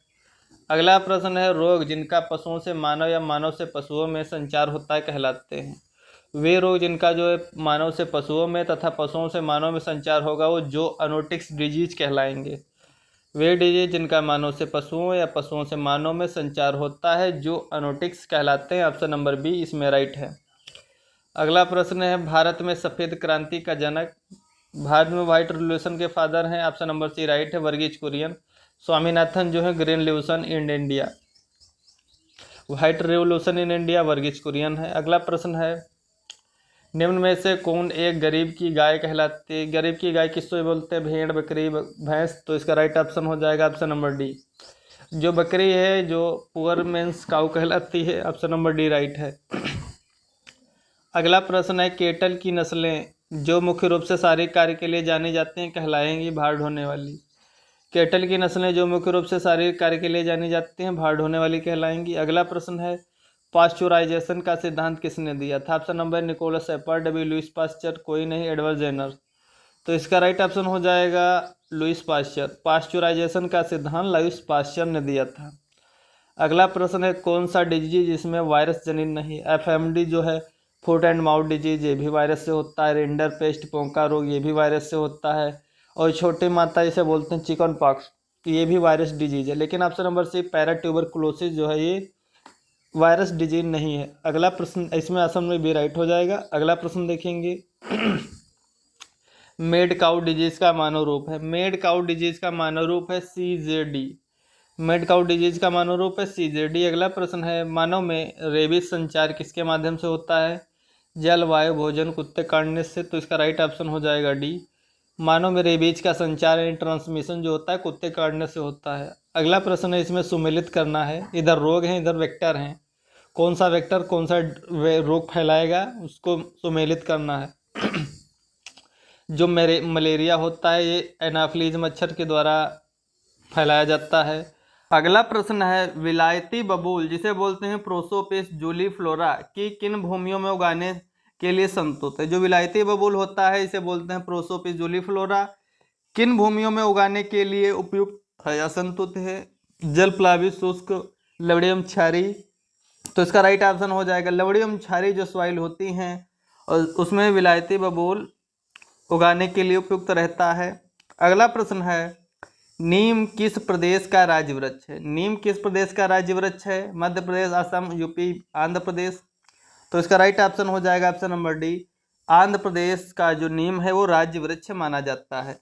Speaker 1: अगला प्रश्न है रोग जिनका पशुओं से मानव या मानव से पशुओं में संचार होता है कहलाते हैं। वे रोग जिनका जो है मानव से पशुओं में तथा पशुओं से मानव में संचार होगा वो ज़ूनोटिक्स डिजीज कहलाएंगे। वे डिजीज जिनका मानव से पशुओं या पशुओं से मानव में संचार होता है ज़ूनोटिक्स कहलाते हैं। ऑप्शन नंबर बी इसमें राइट है। अगला प्रश्न है भारत में सफ़ेद क्रांति का जनक। भारत में व्हाइट रिवॉल्यूशन के फादर हैं। ऑप्शन नंबर सी राइट है, वर्गीज कुरियन। स्वामीनाथन जो है green revolution in India. White revolution in India Verghese Kurien है। अगला प्रश्न है निम्न में से कौन एक गरीब की गाय कहलाती है? गरीब की गाय किसको बोलते हैं? भेड़, बकरी, भैंस। तो इसका राइट ऑप्शन हो जाएगा ऑप्शन नंबर डी, जो बकरी है जो पुअर मेंस काऊ कहलाती है। ऑप्शन नंबर डी राइट है। अगला प्रश्न है केटल की नस्लें जो मुख्य रूप से शारीरिक कार्य के लिए जानी जाती हैं कहलाएंगी भार ढोने वाली। केटल की नस्लें जो मुख्य रूप से शारीरिक कार्य के लिए जानी जाती हैं भार ढोने वाली कहलाएंगी। अगला प्रश्न है पास्चुराइजेशन का सिद्धांत किसने दिया था? ऑप्शन नंबर निकोलस एपर, डब्ल्यू लुईस पास्चर, कोई नहीं, एडवर्ड जेनर। तो इसका राइट ऑप्शन हो जाएगा लुईस पास्चर। पास्चुराइजेशन का सिद्धांत लुईस पास्चर ने दिया था। अगला प्रश्न है कौन सा डिजीज जिसमें वायरस जनित नहीं? FMD जो है फुट एंड माउथ डिजीज, ये भी वायरस से होता है। रेंडर पेस्ट, पोंका रोग, ये भी वायरस से होता है। और छोटी माता जिसे बोलते हैं चिकन पॉक्स, ये भी वायरस डिजीज है। लेकिन ऑप्शन नंबर सी पैराट्यूबरकुलोसिस जो है ये वायरस डिजीज नहीं है। अगला प्रश्न इसमें ऑप्शन में भी राइट हो जाएगा। अगला प्रश्न देखेंगे मेड काउ डिजीज का मानव रूप है। मेड काउ डिजीज का मानव रूप है CJD। मेड काउ डिजीज का मानव रूप है CJD। अगला प्रश्न है मानव में रेबीज संचार किसके माध्यम से होता है? जल वायु भोजन कुत्ते काटने से, तो इसका राइट ऑप्शन हो जाएगा डी। मानव में रेबीज का संचार यानी ट्रांसमिशन जो होता है कुत्ते काटने से होता है। अगला प्रश्न है, इसमें सुमेलित करना है, इधर रोग है इधर वेक्टर हैं, कौन सा वेक्टर कौन सा रोग फैलाएगा उसको सुमेलित करना है। जो मलेरिया होता है ये एनाफ्लीज मच्छर के द्वारा फैलाया जाता है। अगला प्रश्न है, विलायती बबूल जिसे बोलते हैं प्रोसोपिस जूलीफ्लोरा की किन भूमियों में उगाने के लिए संतुष्ट है। जो विलायती बबूल होता है इसे बोलते हैं प्रोसोपिस जूलीफ्लोरा, किन भूमियों में उगाने के लिए उपयुक्त है या संतुष्ट है। जल प्लावित शुष्क लवणीय क्षारी, तो इसका राइट ऑप्शन हो जाएगा लवणीय क्षारी जो सॉइल होती हैं और उसमें विलायती बबूल उगाने के लिए उपयुक्त रहता है। अगला प्रश्न है, नीम किस प्रदेश का राज्य वृक्ष है। नीम किस प्रदेश का राज्य वृक्ष है। मध्य प्रदेश, असम, यूपी, आंध्र प्रदेश, तो इसका राइट ऑप्शन हो जाएगा option number D. Andhra Pradesh का जो नीम है वो राज्य वृक्ष माना जाता है।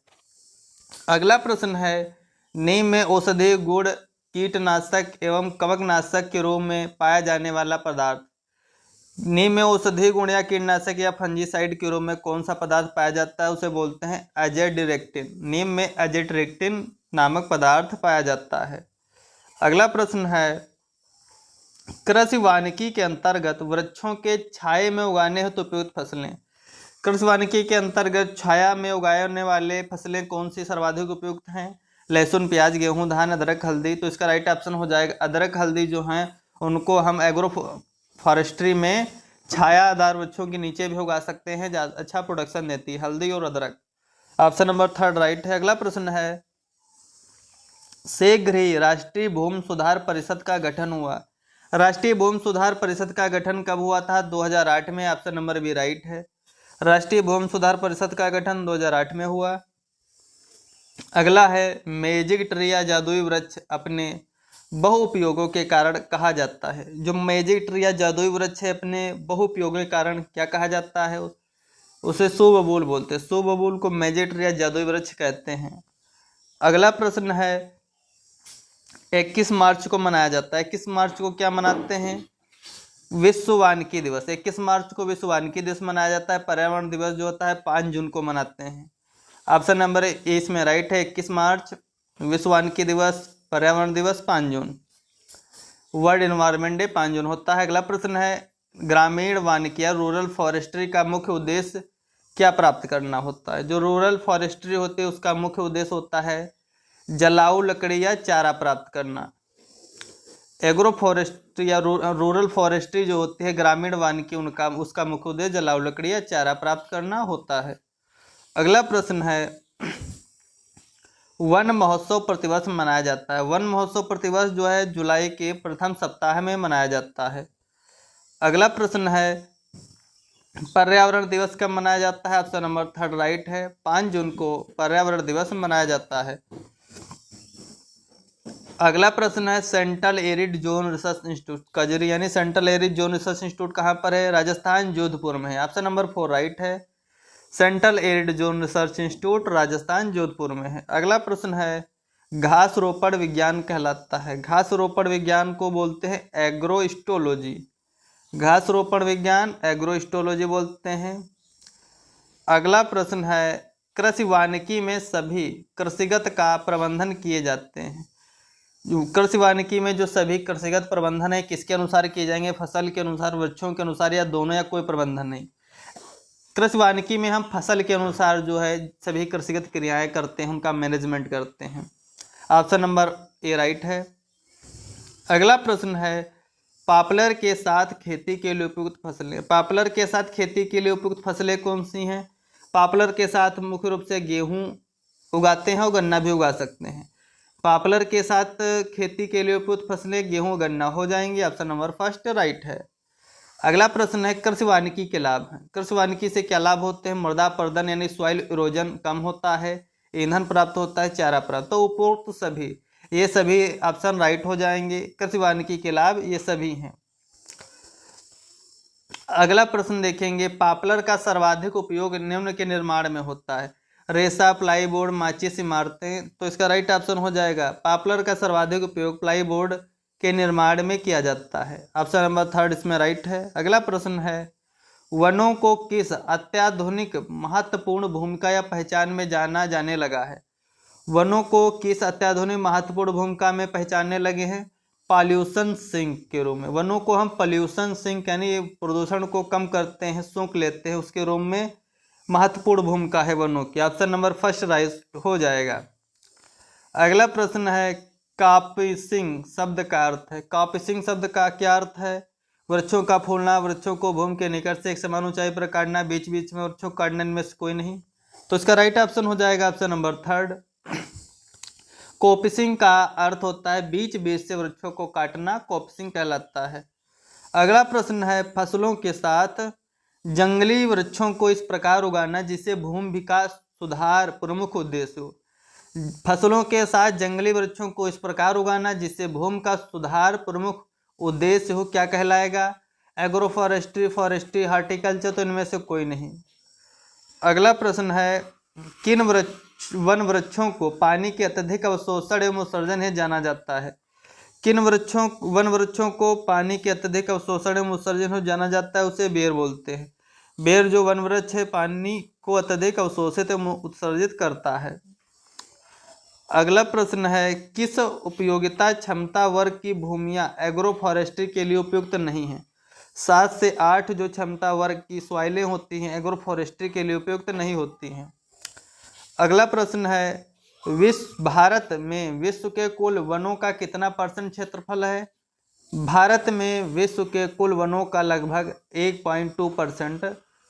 Speaker 1: अगला प्रश्न है, नीम में औषधीय गुण कीटनाशक एवं कवकनाशक के रूप में पाया जाने वाला पदार्थ। नीम में औषधीय गुण या कीटनाशक या फंजीसाइड के रूप में कौन सा पदार्थ पाया जाता है, उसे बोलते हैं एजेडिरेक्टिन। नीम में एजेडिरेक्टिन नामक पदार्थ पाया जाता है। अगला प्रश्न है, कृषि वानिकी के अंतर्गत वृक्षों के छाये में उगाने हेतु उपयुक्त फसलें। कृषि वानिकी के अंतर्गत छाया में उगाने वाले फसलें कौन सी सर्वाधिक उपयुक्त हैं। लहसुन, प्याज, गेहूं, धान, अदरक, हल्दी, तो इसका राइट ऑप्शन हो जाएगा अदरक हल्दी जो हैं उनको हम एग्रो फॉरेस्ट्री में छायादार वृक्षों के नीचे भी उगा सकते हैं, अच्छा प्रोडक्शन देती है हल्दी और अदरक। ऑप्शन नंबर 3 राइट है। अगला प्रश्न है, शीघ्र ही राष्ट्रीय भूमि सुधार परिषद का गठन हुआ। राष्ट्रीय भूमि सुधार परिषद का गठन कब हुआ था। 2008 में, ऑप्शन नंबर बी राइट है। राष्ट्रीय भूमि सुधार परिषद का गठन 2008 में हुआ। अगला है, मैजिक ट्री या जादुई वृक्ष अपने बहुउपयोगों के कारण कहा जाता है। जो मैजिक ट्री या जादुई वृक्ष है अपने बहुउपयोगों के कारण क्या कहा जाता है, उसे शुभ-बबूल बोलते हैं। शुभ-बबूल को मैजिक ट्री या जादुई वृक्ष कहते हैं। अगला प्रश्न है, 21 मार्च को मनाया जाता है। 21 मार्च को क्या मनाते हैं, विश्व वानिकी दिवस। 21 मार्च को विश्व वानिकी दिवस मनाया जाता है। पर्यावरण दिवस जो होता है 5 जून को मनाते हैं। ऑप्शन नंबर ए इसमें राइट है। 21 मार्च विश्व वानिकी दिवस, पर्यावरण दिवस 5 जून, वर्ल्ड एनवायरनमेंट डे 5 जून होता है। अगला प्रश्न है, ग्रामीण वानिकी या रूरल फॉरेस्ट्री का मुख्य उद्देश्य क्या प्राप्त करना होता है। जो रूरल फॉरेस्ट्री होती है उसका मुख्य उद्देश्य होता है जलाऊ लकड़ी या चारा प्राप्त करना। एग्रो फॉरेस्ट्री या रूरल फॉरेस्ट्री जो होती है ग्रामीण वानिकी उसका मुख्य उद्देश्य जलाऊ लकड़ी या चारा प्राप्त करना होता है। अगला प्रश्न है, वन महोत्सव प्रतिवर्ष मनाया जाता है। वन महोत्सव प्रतिवर्ष जो है जुलाई के प्रथम सप्ताह में मनाया जाता है। अगला प्रश्न है, पर्यावरण दिवस कब मनाया जाता है। ऑप्शन नंबर 3 राइट है। 5 जून को पर्यावरण दिवस मनाया जाता है। अगला प्रश्न है, central arid zone research institute कजरी यानी central arid zone research institute कहाँ पर है। राजस्थान, जोधपुर में है। ऑप्शन नंबर 4 राइट है। Central arid zone research institute Rajasthan, Jodhpur में है। अगला प्रश्न है, घास रोपण विज्ञान कहलाता है। घास रोपण विज्ञान को बोलते हैं एग्रोस्टोलॉजी। घास रोपण विज्ञान एग्रोस्टोलॉजी बोलते हैं। अगला प्रश्न है, कृषि वानिकी में सभी कृषिगत का प्रबंधन किए जाते हैं। कृषि वानिकी में जो सभी कृषिगत प्रबंधन है किसके अनुसार किए जाएंगे, फसल के अनुसार, वृक्षों के अनुसार या दोनों या कोई प्रबंधन नहीं। कृषि वानिकी में हम फसल के अनुसार जो है सभी कृषिगत क्रियाएं करते हैं, उनका मैनेजमेंट करते हैं। ऑप्शन नंबर ए राइट है। अगला प्रश्न है, पॉपुलर के साथ खेती के लिए उपयुक्त फसलें। पॉपुलर के साथ खेती के लिए उपयुक्त फसलें कौन सी हैं। पॉपुलर के साथ मुख्य रूप से गेहूं उगाते हैं और गन्ना भी उगा सकते हैं। पॉपुलर के साथ खेती के लिए उपयुक्त फसलें गेहूं गन्ना हो जाएंगी। ऑप्शन नंबर 1 राइट है। अगला प्रश्न है, कृषि वानिकी के लाभ हैं। कृषि वानिकी से क्या लाभ होते हैं। मृदा पर्दन यानी सॉइल इरोजन कम होता है, ईंधन प्राप्त होता है, चारा प्राप्त। तो उपरोक्त सभी ये सभी ऑप्शन राइट हो जाएंगे। कृषि वानिकी के लाभ ये सभी हैं। अगला प्रश्न देखेंगे, पॉपुलर का सर्वाधिक उपयोग निम्न के निर्माण में होता है। रेशा, प्लाईबोर्ड, माचिस, इमारतें। तो इसका राइट ऑप्शन हो जाएगा पॉपुलर का सर्वाधिक उपयोग प्लाईबोर्ड के निर्माण में किया जाता है। ऑप्शन नंबर 3 इसमें राइट है। अगला प्रश्न है, वनों को किस अत्याधुनिक महत्वपूर्ण भूमिका या पहचान में जाना जाने लगा है? वनों को किस अत्याधुनिक महत्वपूर्ण भूमिका में पहचानने लगे हैं? पॉल्यूशन सिंक के रूप में। वनों को हम पॉल्यूशन सिंक यानी प्रदूषण को कम करते हैं, सूंघ लेते हैं, उसके रूप में महत्वपूर्ण भूमिका है वनों की। ऑप्शन नंबर फर्स्ट राइट हो जाएगा। अगला प्रश्न है कापिसिंग शब्द का अर्थ है। कापिसिंग शब्द का क्या अर्थ है? वृक्षों का फूलना, वृक्षों को भूमि के निकट से एक समान ऊंचाई पर काटना, बीच बीच में वृक्षों को काटने में से कोई नहीं। तो इसका राइट ऑप्शन हो जाएगा ऑप्शन नंबर थर्ड। कोपिसिंग का अर्थ होता है बीच बीच से वृक्षों को काटना, कोपिसिंग कहलाता है। अगला प्रश्न है फसलों के साथ जंगली वृक्षों को इस प्रकार उगाना जिससे भूमि विकास सुधार प्रमुख उद्देश्य हो। फसलों के साथ जंगली वृक्षों को इस प्रकार उगाना जिससे भूमि का सुधार प्रमुख उद्देश्य हो, क्या कहलाएगा? एग्रोफॉरेस्ट्री, फॉरेस्ट्री, हॉर्टिकल्चर, तो इनमें से कोई नहीं। अगला प्रश्न है किन वन वृक्षों को पानी के अत्यधिक अवशोषण एवं उत्सर्जन है जाना जाता है? किन वन वृक्षों को पानी के अत्यधिक अवशोषण एवं उत्सर्जन हो जाना जाता है? उसे बेर बोलते हैं। बेर जो वन वृक्ष है पानी को अत्यधिक अवशोषित एवं उत्सर्जित करता है। अगला प्रश्न है किस उपयोगिता क्षमता वर्ग की भूमियां एग्रो फॉरेस्ट्री के लिए उपयुक्त नहीं है? 7 से 8 जो क्षमता वर्ग की सॉइलें होती हैं एग्रो फॉरेस्ट्री के लिए उपयुक्त नहीं होती हैं। अगला प्रश्न है भारत में विश्व के कुल वनों का कितना % क्षेत्रफल है? भारत में विश्व के कुल वनों का लगभग 1.2%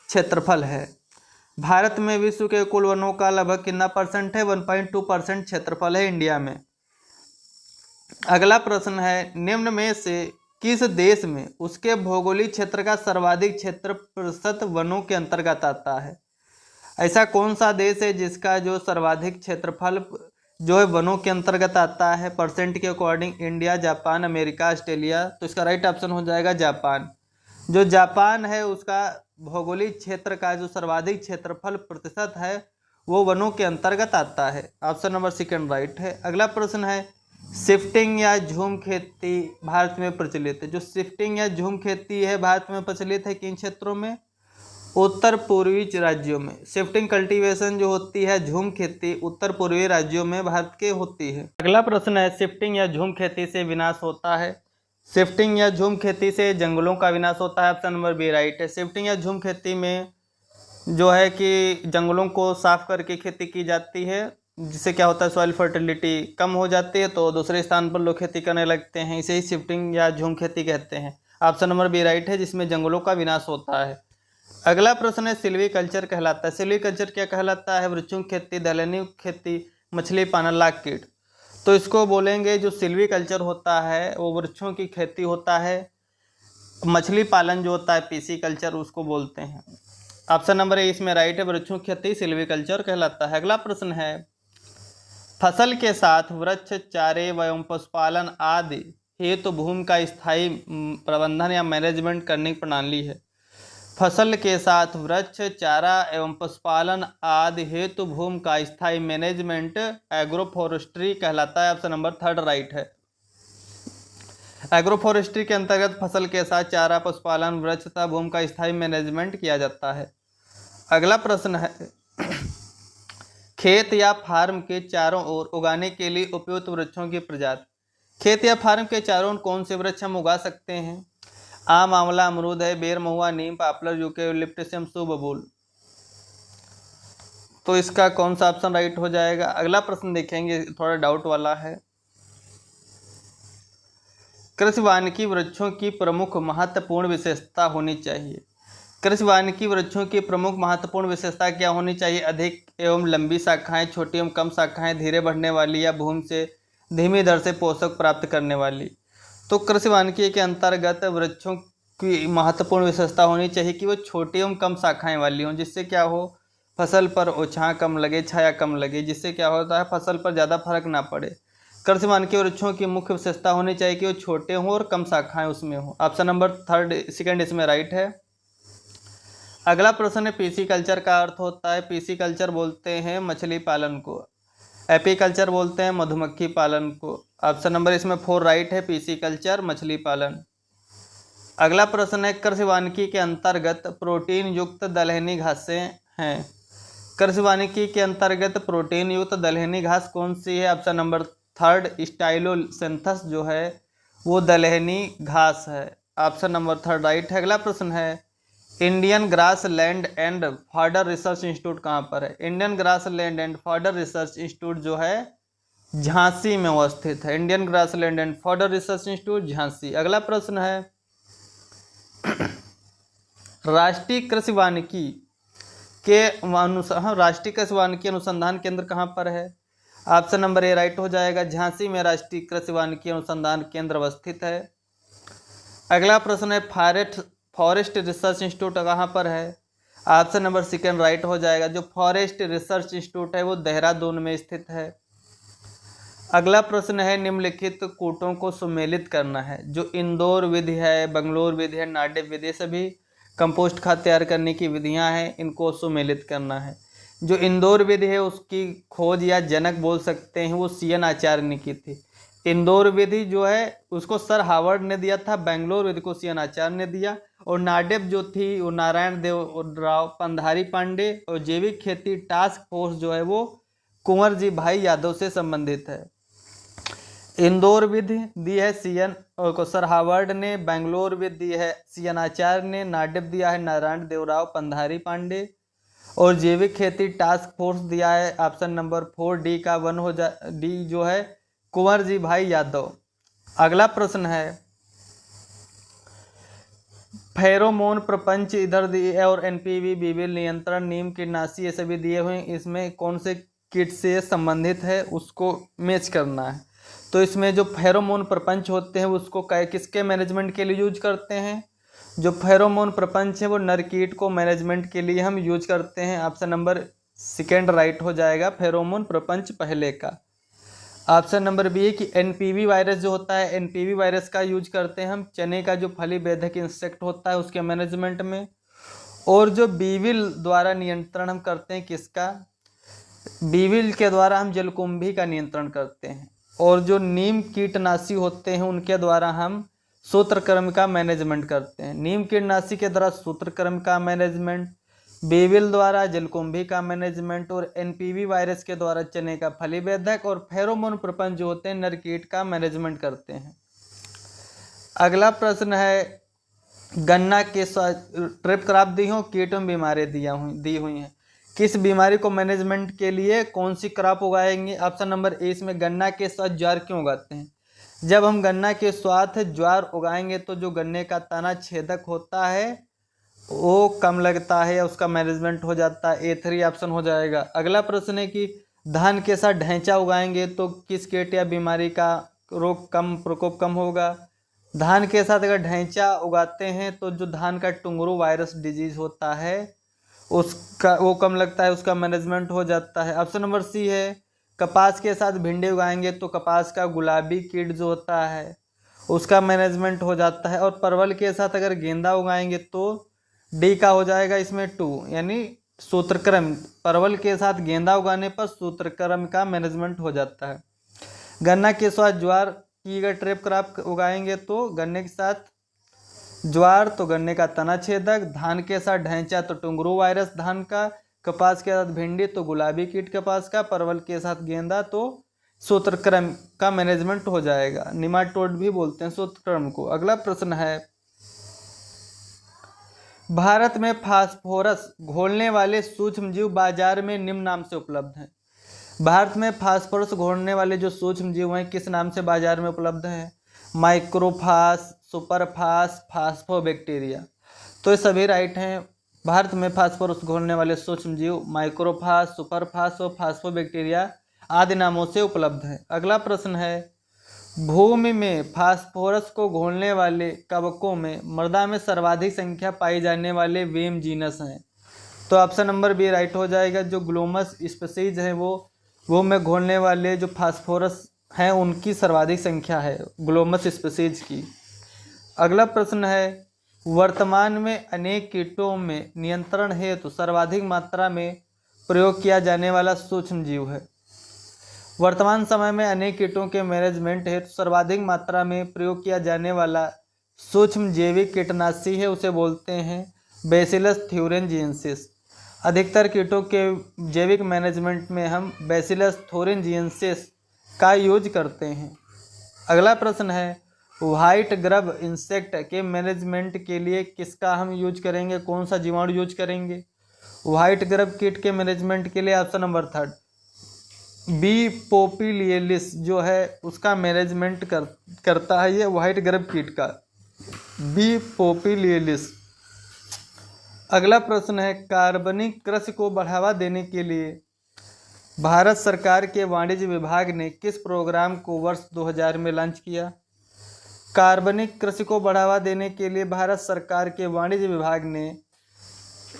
Speaker 1: क्षेत्रफल है। भारत में विश्व के कुल वनों का लगभग कितना % है? 1.2% क्षेत्रफल है इंडिया में। अगला प्रश्न है निम्न में से किस देश में उसके भौगोलिक क्षेत्र का सर्वाधिक क्षेत्र प्रतिशत वनों के अंतर्गत आता है? ऐसा कौन सा देश है जिसका जो सर्वाधिक क्षेत्रफल जो है वनों के अंतर्गत आता है % के according? India, Japan, America, Australia. तो इसका राइट ऑप्शन हो जाएगा जापान। जो जापान है उसका भौगोलिक क्षेत्र का जो सर्वाधिक क्षेत्रफल प्रतिशत है वो वनों के अंतर्गत आता है। ऑप्शन नंबर सेकंड राइट है। अगला प्रश्न है शिफ्टिंग या झूम खेती भारत में प्रचलित है। जो शिफ्टिंग या झूम खेती है भारत में प्रचलित है किन क्षेत्रों में? उत्तर पूर्वी राज्यों में। शिफ्टिंग कल्टीवेशन जो होती है झूम खेती उत्तर पूर्वी राज्यों में भारत के होती है। अगला प्रश्न है शिफ्टिंग या झूम खेती से विनाश होता है। शिफ्टिंग या झूम खेती से जंगलों का विनाश होता है। ऑप्शन नंबर बी राइट है। शिफ्टिंग या झूम खेती में जो है कि जंगलों को साफ करके खेती की जाती है जिससे क्या होता है सॉइल फर्टिलिटी कम हो जाती है तो दूसरे स्थान पर लोग खेती करने लगते हैं। इसे ही शिफ्टिंग या झूम खेती कहते हैं। ऑप्शन नंबर बी राइट है जिसमें जंगलों का विनाश होता है। अगला प्रश्न है सिल्वी कल्चर कहलाता है। सिल्वी कल्चर क्या कहलाता है? वृक्षों की खेती, दलहनी खेती, मछली पालन, लाख कीट। तो इसको बोलेंगे जो सिल्वी कल्चर होता है वो वृक्षों की खेती होता है। मछली पालन जो होता है पीसी कल्चर उसको बोलते हैं। ऑप्शन नंबर ए इसमें राइट है। वृक्षों की खेती सिल्वी कल्चर कहलाता है। अगला प्रश्न है फसल के साथ वृक्ष, चारे एवं पशुपालन आदि हेतु भूमि का स्थायी प्रबंधन या मैनेजमेंट करने की प्रणाली है। फसल के साथ वृक्ष, चारा एवं पशुपालन आदि हेतु भूमि का स्थायी मैनेजमेंट एग्रोफॉरेस्ट्री कहलाता है। ऑप्शन नंबर थर्ड राइट है। एग्रोफॉरेस्ट्री के अंतर्गत फसल के साथ चारा, पशुपालन, वृक्ष तथा भूमि का स्थायी मैनेजमेंट किया जाता है। अगला प्रश्न है खेत या फार्म के चारों ओर उगाने के लिए उपयुक्त वृक्षों की प्रजाति। खेत या फार्म के चारों ओर कौन से वृक्ष हम उगा सकते हैं? आम, आंवला, अमरूद है, बेर, महुआ, नीम, पॉपुलर, यूकेलिप्टस, बबूल। तो इसका कौन सा ऑप्शन राइट हो जाएगा? अगला प्रश्न देखेंगे थोड़ा डाउट वाला है। कृषि वानिकी वृक्षों की प्रमुख महत्वपूर्ण विशेषता होनी चाहिए। कृषि वानिकी वृक्षों की प्रमुख महत्वपूर्ण विशेषता क्या होनी चाहिए? अधिक एवं लंबी शाखाएं, छोटी एवं कम शाखाएं, धीरे बढ़ने वाली या भूमि से धीमी दर से पोषक प्राप्त करने वाली। तो कृषि वानिकी के अंतर्गत वृक्षों की महत्वपूर्ण विशेषता होनी चाहिए कि वो छोटी एवं कम शाखाएं वाली हों जिससे क्या हो फसल पर ओछां कम लगे, छाया कम लगे, जिससे क्या होता है फसल पर ज़्यादा फर्क ना पड़े। कृषि वानिकी वृक्षों की मुख्य विशेषता होनी चाहिए कि वो छोटे हों और कम शाखाएं उसमें हों। ऑप्शन नंबर सेकंड इसमें राइट है। अगला प्रश्न है पीसी कल्चर का अर्थ होता है। पीसी कल्चर बोलते हैं मछली पालन को, एपीकल्चर बोलते हैं मधुमक्खी पालन को। ऑप्शन नंबर इसमें 4 राइट है। पीसी कल्चर मछली पालन। अगला प्रश्न है, कृषि वानिकी के अंतर्गत प्रोटीन युक्त दलहनी घासें हैं। कृषि वानिकी के अंतर्गत प्रोटीन युक्त दलहनी घास कौन सी है? ऑप्शन नंबर 3 स्टाइलोसिंथस जो है वो दलहनी घास है। ऑप्शन नंबर 3 राइट है। अगला प्रश्न है, Indian grass land and fodder research institute कहाँ पर है? Indian grass land and fodder research institute जो है झांसी में अवस्थित है। Indian grass land and fodder research institute Jhansi. अगला प्रश्न है, राष्ट्रीय कृषि वानिकी अनुसंधान केंद्र कहाँ पर है? ऑप्शन नंबर ए राइट हो जाएगा, झांसी में राष्ट्रीय कृषि वानिकी अनुसंधान केंद्र अवस्थित है। अगला प्रश्न है, फॉरेस्ट रिसर्च इंस्टीट्यूट कहाँ पर है? ऑप्शन नंबर 2 राइट हो जाएगा, जो फॉरेस्ट रिसर्च इंस्टीट्यूट है वो देहरादून में स्थित है। अगला प्रश्न है, निम्नलिखित कूटों को सुमेलित करना है। जो इंदौर विधि है, बंगलोर विधि है, नाडेप विधि, सभी कंपोस्ट खाद तैयार करने की विधियां हैं, इनको सुमेलित करना है। जो इंदौर विधि है उसकी खोज या जनक बोल सकते हैं वो CN आचार्य ने की थी। इंदौर विधि जो है उसको सर हार्वर्ड ने दिया था, बेंगलोर विधि को CN आचार्य ने दिया, और नाडेप जो थी वो नारायण देव राव पंधारी पांडे, और जैविक खेती टास्क फोर्स जो है वो कुंवर जी भाई यादव से संबंधित है। इंदौर विधि दी है CN को सर हार्वर्ड ने, बेंगलोर विधि दी है CN आचार्य ने, नाडेप दिया है नारायण देवराव पंधारी पांडे, और जैविक खेती टास्क फोर्स दिया है ऑप्शन नंबर 4 डी का 1 हो जा डी जो है कुंवर जी भाई यादव। अगला प्रश्न है, फेरोमोन प्रपंच इधर दिए और NPV बीविल नियंत्रण नीम कीटनाशी ये सभी दिए हुए हैं, इसमें कौन से कीट से संबंधित है उसको मैच करना है। तो इसमें जो फेरोमोन प्रपंच होते हैं उसको किसके मैनेजमेंट के लिए यूज करते हैं? जो फेरोमोन प्रपंच है वो नर कीट को मैनेजमेंट के लिए हम यूज करते हैं। ऑप्शन नंबर 2 राइट हो जाएगा, फेरोमोन प्रपंच पहले का। ऑप्शन नंबर बी है कि NPV वायरस जो होता है, NPV वायरस का यूज करते हैं हम चने का जो फली बेधक इंसेक्ट होता है उसके मैनेजमेंट में। और जो बीविल द्वारा नियंत्रण हम करते हैं किसका? बीविल के द्वारा हम जलकुंभी का नियंत्रण करते हैं। और जो नीम कीटनाशी होते हैं उनके द्वारा हम सूत्रकृमि का मैनेजमेंट करते हैं। नीम कीटनाशी के द्वारा सूत्रकृमि का मैनेजमेंट, बीविल द्वारा जलकुंभी का मैनेजमेंट, और NPV वायरस के द्वारा चने का फली बेधक और फेरोमोन प्रपंच जो होते हैं नर कीट का मैनेजमेंट करते हैं। अगला प्रश्न है, गन्ना के ट्रिप क्रॉप दी हो, कीट एवं बीमारियां दी हुई हैं, किस बीमारी को मैनेजमेंट के लिए कौन सी क्रॉप उगाएंगे? ऑप्शन नंबर ए इसमें गन्ना के साथ ज्वार क्यों उगाते हैं? जब हम गन्ना के साथ ज्वार उगाएंगे तो जो गन्ने का तना छेदक होता है वो कम लगता है या उसका मैनेजमेंट हो जाता है। A3 ऑप्शन हो जाएगा। अगला प्रश्न है कि धान के साथ ढैंचा उगाएंगे तो किस कीट या बीमारी का प्रकोप कम होगा? धान के साथ अगर ढैंचा उगाते हैं तो जो धान का टुंगरू वायरस डिजीज होता है उसका वो कम लगता है, उसका मैनेजमेंट हो जाता है। ऑप्शन नंबर C है, कपास के साथ भिंडी उगाएंगे तो कपास का गुलाबी कीट जो होता है उसका मैनेजमेंट हो जाता है। और परवल के साथ अगर गेंदा उगाएंगे तो D का हो जाएगा इसमें 2 यानी सूत्रक्रम। परवल के साथ गेंदा उगाने पर सूत्रक्रम का मैनेजमेंट हो जाता है। गन्ना के साथ ज्वार की अगर ट्रैप क्रॉप उगाएंगे तो गन्ने के साथ ज्वार तो गन्ने का तना छेदक, धान के साथ ढैंचा तो टुंगरू वायरस धान का, कपास के साथ भिंडी तो गुलाबी कीट कपास का, परवल के साथ गेंदा तो सूत्रक्रम का मैनेजमेंट हो जाएगा। निमाटोड भी बोलते हैं सूत्रक्रम को। अगला प्रश्न है, भारत में फास्फोरस घोलने वाले सूक्ष्म जीव बाजार में निम्न नाम से उपलब्ध हैं। भारत में फास्फोरस घोलने वाले जो सूक्ष्म जीव हैं किस नाम से बाजार में उपलब्ध हैं? माइक्रोफास, सुपरफास, फास्फोबैक्टीरिया। तो ये सभी राइट हैं। भारत में फास्फोरस घोलने वाले सूक्ष्म जीव माइक्रोफास, सुपरफास और फास्फोबैक्टीरिया आदि नामों से उपलब्ध है। अगला प्रश्न है, भूमि में फास्फोरस को घोलने वाले कवकों में मृदा में सर्वाधिक संख्या पाई जाने वाले वेम जीनस हैं। तो ऑप्शन नंबर बी राइट हो जाएगा। जो ग्लोमस स्पीसीज हैं वो में घोलने वाले जो फास्फोरस हैं उनकी सर्वाधिक संख्या है ग्लोमस स्पीसीज की। अगला प्रश्न है, वर्तमान में अनेक कीटों में नियंत्रण हेतु सर्वाधिक मात्रा में प्रयोग किया जाने वाला सूक्ष्म जीव है। वर्तमान समय में अनेक कीटों के मैनेजमेंट हेतु सर्वाधिक मात्रा में प्रयोग किया जाने वाला सूक्ष्म जैविक कीटनाशी है उसे बोलते हैं बैसिलस थ्यूरेंजिएंसिस। अधिकतर कीटों के जैविक मैनेजमेंट में हम बैसिलस थ्यूरेंजिएंसिस का यूज करते हैं। अगला प्रश्न है व्हाइट ग्रब इंसेक्ट के मैनेजमेंट के लिए किसका हम यूज करेंगे, कौन सा जीवाणु यूज करेंगे। व्हाइट ग्रब कीट के मैनेजमेंट के लिए ऑप्शन नंबर 3 बी पोपिलियलिस जो है उसका मैनेजमेंट करता है ये व्हाइट ग्रब कीट का, बी पोपिलियलिस। अगला प्रश्न है कार्बनिक कृषि को बढ़ावा देने के लिए भारत सरकार के वाणिज्य विभाग ने किस प्रोग्राम को वर्ष 2000 में लॉन्च किया। कार्बनिक कृषि को बढ़ावा देने के लिए भारत सरकार के वाणिज्य विभाग ने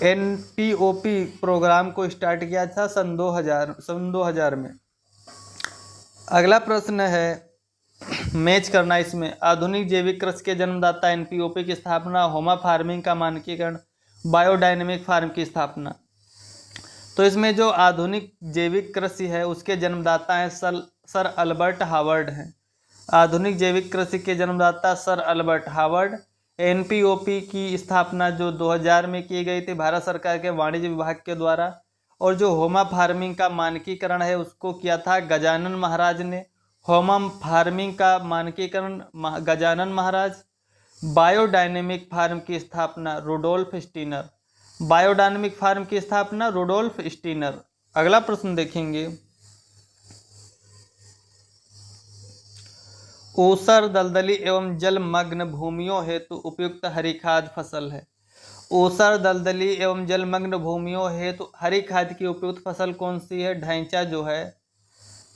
Speaker 1: NPOP प्रोग्राम को स्टार्ट किया था सन 2000 में। अगला प्रश्न है मैच करना इसमें, आधुनिक जैविक कृषि के जन्मदाता NPOP की स्थापना, होमा फार्मिंग का मानकीकरण, बायोडायनेमिक फार्म की स्थापना। तो इसमें जो आधुनिक जैविक कृषि है उसके जन्मदाता हैं सर अल्बर्ट हावर्ड हैं। आधुनिक जैविक कृषि के जन्मदाता सर अल्बर्ट हावर्ड। NPOP की स्थापना जो 2000 में की गई थी भारत सरकार के वाणिज्य विभाग के द्वारा, और जो होमा फार्मिंग का मानकीकरण है उसको किया था गजानन महाराज ने। होमा फार्मिंग का मानकीकरण गजानन महाराज। बायोडायनेमिक फार्म की स्थापना रुडोल्फ स्टीनर। बायोडायनेमिक फार्म की स्थापना रुडोल्फ स्टीनर। अगला प्रश्न देखेंगे ऊसर दलदली एवं जलमग्न भूमियों हेतु उपयुक्त हरी खाद फसल है। ऊसर दलदली एवं जलमग्न भूमियों हेतु हरी खाद की उपयुक्त फसल कौन सी है। ढैंचा जो है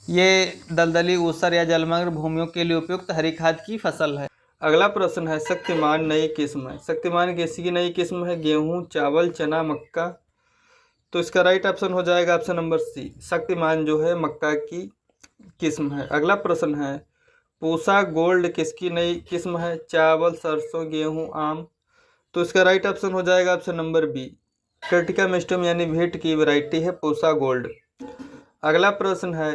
Speaker 1: ये दलदली ऊसर या जलमग्न भूमियों के लिए उपयुक्त हरी खाद की फसल है। अगला प्रश्न है शक्तिमान नई किस्म है। शक्तिमान किसकी नई किस्म है। गेहूं, चावल, चना, मक्का। तो इसका राइट ऑप्शन हो जाएगा ऑप्शन नंबर सी, शक्तिमान जो है मक्का की किस्म है। अगला प्रश्न है पूसा गोल्ड किसकी नई किस्म है। चावल, सरसों, गेहूं, आम। तो इसका राइट ऑप्शन हो जाएगा ऑप्शन नंबर बी, क्रिटिका मिस्टम यानी व्हीट की वैरायटी है पूसा गोल्ड। अगला प्रश्न है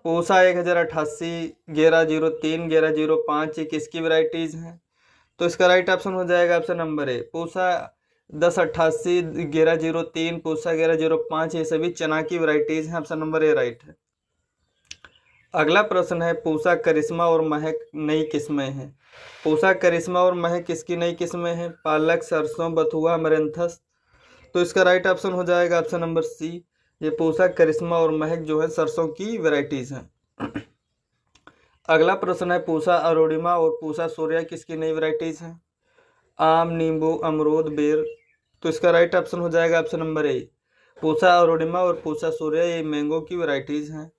Speaker 1: पूसा 1088, 1103, 1105 ये किसकी वैरायटीज हैं। तो इसका राइट ऑप्शन हो जाएगा ऑप्शन नंबर ए, पूसा 1088, 1103, पूसा 1105 ये सभी चना की वैरायटीज हैं। ऑप्शन नंबर ए राइट है। अगला प्रश्न है पूसा करिश्मा और महक नई किस्में हैं। पूसा करिश्मा और महक किसकी नई किस्में हैं। पालक, सरसों, बथुआ, मरंथस। तो इसका राइट ऑप्शन हो जाएगा ऑप्शन नंबर सी, ये पूसा करिश्मा और महक जो है सरसों की वैरायटीज हैं। अगला प्रश्न है पूसा अरोड़िमा और पूसा सूर्या किसकी नई वैरायटीज हैं। आम, नींबू, अमरूद, बेर। तो इसका राइट ऑप्शन हो जाएगा ऑप्शन नंबर ए, पूसा अरोड़िमा और पूसा सूर्या ये मैंगो की वैरायटीज हैं।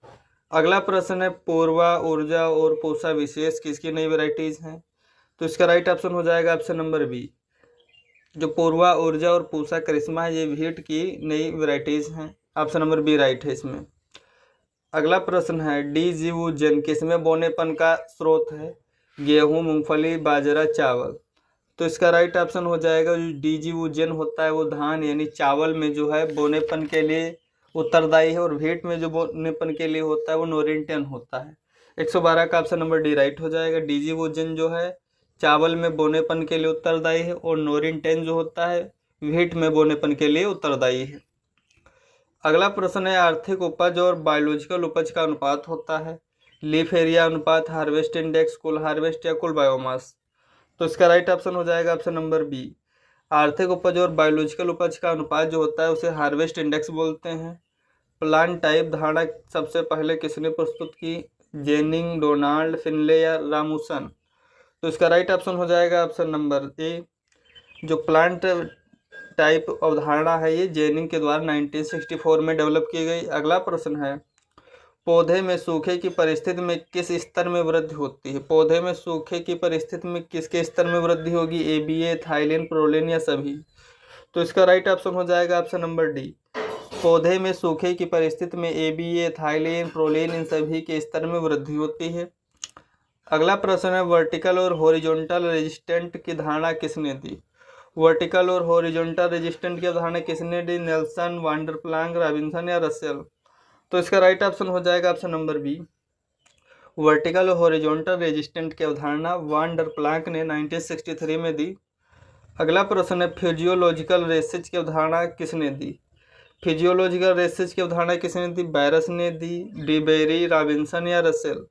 Speaker 1: अगला प्रश्न है पूर्वा, ऊर्जा और पूसा विशेष किसकी नई वैरायटीज हैं। तो इसका राइट ऑप्शन हो जाएगा ऑप्शन नंबर बी, जो पूर्वा, ऊर्जा और पूसा करिश्मा है ये व्हीट की नई वैरायटीज हैं। ऑप्शन नंबर बी राइट है इसमें। अगला प्रश्न है डीजीवूजन किसमें बोनेपन का स्रोत है। गेहूं, मूंगफली, बाजरा, चावल। तो इसका राइट ऑप्शन हो जाएगा जो डीजीवूजन होता है वो धान यानी चावल में जो है बोनेपन के लिए उत्तरदायी है, और व्हीट में जो बोनेपन के लिए होता है वो नोरिंटन होता है। 112 का ऑप्शन नंबर डी राइट हो जाएगा। डीजीवूजन जो है चावल में बोनेपन के लिए उत्तरदायी है, और नोरिंटन जो होता है व्हीट में बोनेपन के लिए उत्तरदायी है। अगला प्रश्न है आर्थिक उपज और बायोलॉजिकल उपज का अनुपात होता है। लीफ एरिया अनुपात, हार्वेस्ट इंडेक्स, कुल हार्वेस्ट या कुल बायोमास। तो इसका राइट ऑप्शन हो जाएगा ऑप्शन नंबर बी, आर्थिक उपज और बायोलॉजिकल उपज का अनुपात जो होता है उसे हार्वेस्ट इंडेक्स बोलते हैं। प्लांट टाइप धारणा सबसे पहले किसने प्रस्तुत की। जेनिंग, डोनाल्ड, फिनले या रामुसन। तो इसका राइट ऑप्शन हो जाएगा ऑप्शन नंबर ए, जो प्लांट टाइप अवधारणा है ये जेनिंग के द्वारा 1964 में डेवलप की गई। अगला प्रश्न है पौधे में सूखे की परिस्थिति में किस स्तर में वृद्धि होती है। पौधे में सूखे की परिस्थिति में किसके स्तर में वृद्धि होगी। ABA, थाइलिन, प्रोलिन या सभी। तो इसका राइट ऑप्शन हो जाएगा ऑप्शन नंबर डी, पौधे में सूखे की परिस्थिति में ABA, थाइलिन, प्रोलिन इन सभी के स्तर में वृद्धि होती है। अगला प्रश्न है वर्टिकल और हॉरिजॉन्टल रेजिस्टेंट की धारणा किसने दी। वर्टिकल और हॉरिजॉन्टल रेजिस्टेंट की धारणा किसने दी। नेल्सन, वांडर प्लांक, रॉबिन्सन या रसेल। तो इसका राइट ऑप्शन हो जाएगा ऑप्शन नंबर बी, वर्टिकल और हॉरिजॉन्टल रेजिस्टेंट की अवधारणा वान डर प्लांक ने 1963 में दी। अगला प्रश्न है फिजियोलॉजिकल रेसेज की अवधारणा किसने दी? फिजियोलॉजिकल रेसेज की अवधारणा किसने दी? बैरस ने दी, डीबेरी, रॉबिन्सन या रसेल?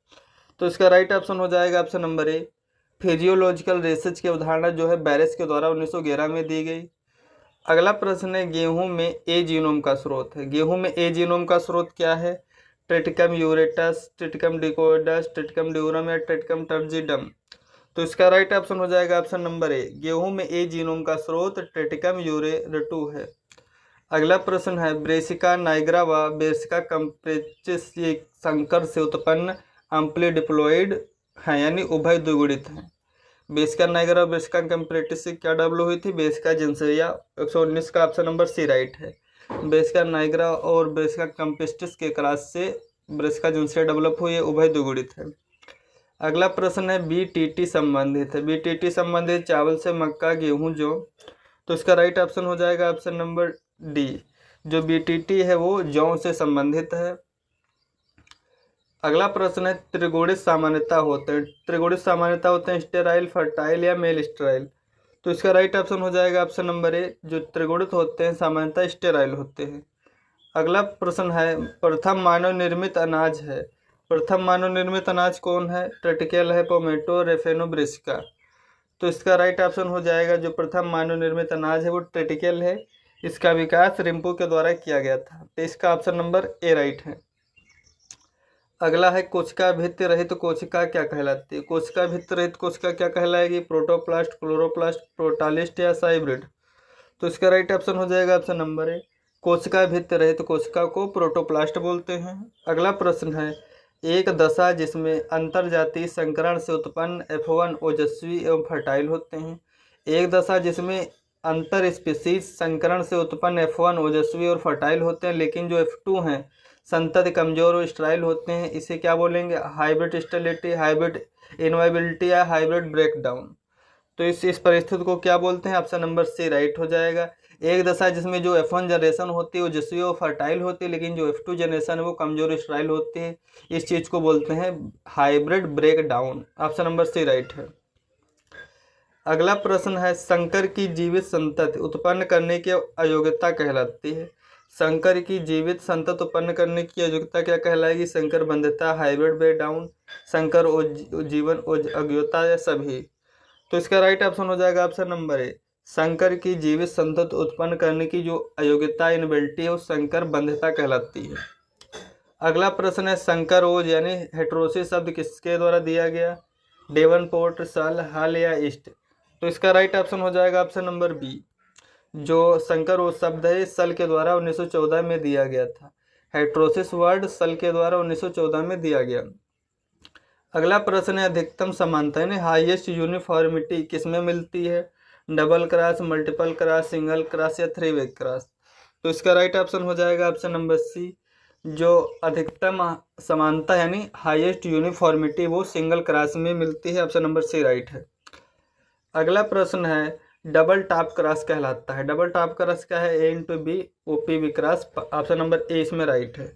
Speaker 1: तो इसका राइट ऑप्शन हो जाएगा ऑप्शन नंबर ए। फिजियोलॉजिकल रेसेज की अवधारणा जो है बैरस के द्वारा 1911 में दी गई। अगला प्रश्न है गेहूं में ए जीनोम का स्रोत है। गेहूं में ए जीनोम का स्रोत क्या है? ट्रिटिकम यूरेटस, ट्रिटिकम डिकोइडस, ट्रिटिकम ड्यूरम या ट्रिटिकम टर्जिडम? तो इसका राइट ऑप्शन हो जाएगा ऑप्शन नंबर ए। गेहूं में ए जीनोम का स्रोत ट्रिटिकम यूरेटू है। अगला प्रश्न है ब्रेसिका नाइग्रा व ब्रेसिका कंप्रेचिस ये संकर से उत्पन्न अम्पली डिप्लॉइड हैं यानी उभय द्विगुणित हैं। ब्रेसिका नाइग्रा और ब्रेसिका कंप्रेटिस से क्या डेवलप हुई थी? ब्रेसिका जिन्सेरिया। 119 का ऑप्शन नंबर सी राइट है। ब्रेसिका नाइग्रा और ब्रेसिका कंप्रेटिस के क्रॉस से ब्रेसिका जिन्सेरिया डेवलप हुई है, उभय द्विगुणित है। अगला प्रश्न है बीटीटी संबंधित है। बीटीटी संबंधित चावल से मक्का, गेहूं, जौ? तो इसका राइट ऑप्शन हो जाएगा ऑप्शन नंबर डी। जो बीटीटी है वो जौ से संबंधित है। अगला प्रश्न है त्रिगुणित सामान्यता होते हैं। त्रिगुणित सामान्यता होते हैं स्टेराइल, फर्टाइल या मेल स्टेराइल? तो इसका राइट ऑप्शन हो जाएगा ऑप्शन नंबर ए। जो त्रिगुणित होते हैं सामान्यता स्टेराइल होते हैं। अगला प्रश्न है प्रथम मानव निर्मित अनाज है। प्रथम मानव निर्मित अनाज कौन है? ट्रिटिकेल है, पोमेटो, रेफेनो, ब्रेसिका? तो इसका राइट ऑप्शन हो जाएगा जो प्रथम मानव निर्मित अनाज है वो ट्रिटिकेल है। इसका विकास रिम्पो के द्वारा किया गया था। तो इसका ऑप्शन नंबर ए राइट है। अगला है कोशिका भित्ति रहित कोशिका क्या कहलाती है? कोशिका भित्ति रहित कोशिका क्या कहलाएगी? प्रोटोप्लास्ट, क्लोरोप्लास्ट, प्रोटालिस्ट या साइब्रिड? तो इसका राइट ऑप्शन हो जाएगा ऑप्शन नंबर ए। कोशिका भित्ति रहित कोशिका को प्रोटोप्लास्ट बोलते हैं। अगला प्रश्न है एक दशा जिसमें अंतरजातीय संकरण से उत्पन्न F1 ओजस्वी एवं फर्टाइल होते हैं। एक दशा जिसमें अंतर स्पीसीज संकरण से उत्पन्न F1 ओजस्वी और फर्टाइल होते हैं, लेकिन जो F2 हैं संतति कमजोर और स्टेराइल होते हैं, इसे क्या बोलेंगे? हाइब्रिड स्टेरिलिटी, हाइब्रिड इनवाइबिलिटी या हाइब्रिड ब्रेकडाउन? तो इस परिस्थिति को क्या बोलते हैं? ऑप्शन नंबर सी राइट हो जाएगा। एक दशा जिसमें जो F1 जनरेशन होती है वो ओजस्वी और फर्टाइल होती है, लेकिन जो F2 जनरेशन है वो कमजोर स्टेराइल होती है, इस चीज को बोलते हैं hybrid break down. Option number C right है। अगला प्रश्न है संकर की जीवित संतति उत्पन्न करने की अयोग्यता कहलाती है। संकर की जीवित संतति उत्पन्न करने की अयोग्यता क्या कहलाएगी? संकर बंधता, हाइब्रिड ब्रेक डाउन, संकर जीवन अयोग्यता या सभी? तो इसका राइट ऑप्शन हो जाएगा ऑप्शन नंबर ए। संकर की जीवित संतति उत्पन्न करने की जो अयोग्यता इनबिलिटी है वो संकर बंधता कहलाती है। अगला प्रश्न है संकर ओज यानी हेटेरोसिस शब्द किसके द्वारा दिया गया? डेवनपोर्ट, सल, हल या ईस्ट? तो इसका राइट ऑप्शन हो जाएगा ऑप्शन नंबर बी। जो संकर ओज शब्द है सल के द्वारा 1914 में दिया गया था। हेटेरोसिस वर्ड सल के द्वारा 1914 में दिया गया। अगला प्रश्न है अधिकतम समानता यानी हाईएस्ट यूनिफॉर्मिटी किसमें मिलती है? Double cross, multiple cross, single cross या थ्री वे क्रॉस? तो इसका राइट ऑप्शन हो जाएगा ऑप्शन नंबर सी। जो अधिकतम समानता यानी हाईएस्ट यूनिफॉर्मिटी वो सिंगल क्रॉस में मिलती है। ऑप्शन नंबर सी राइट है। अगला प्रश्न है डबल टॉप क्रॉस कहलाता है। डबल टॉप क्रॉस क्या है? A into B OPV cross. Option number A इसमें राइट है।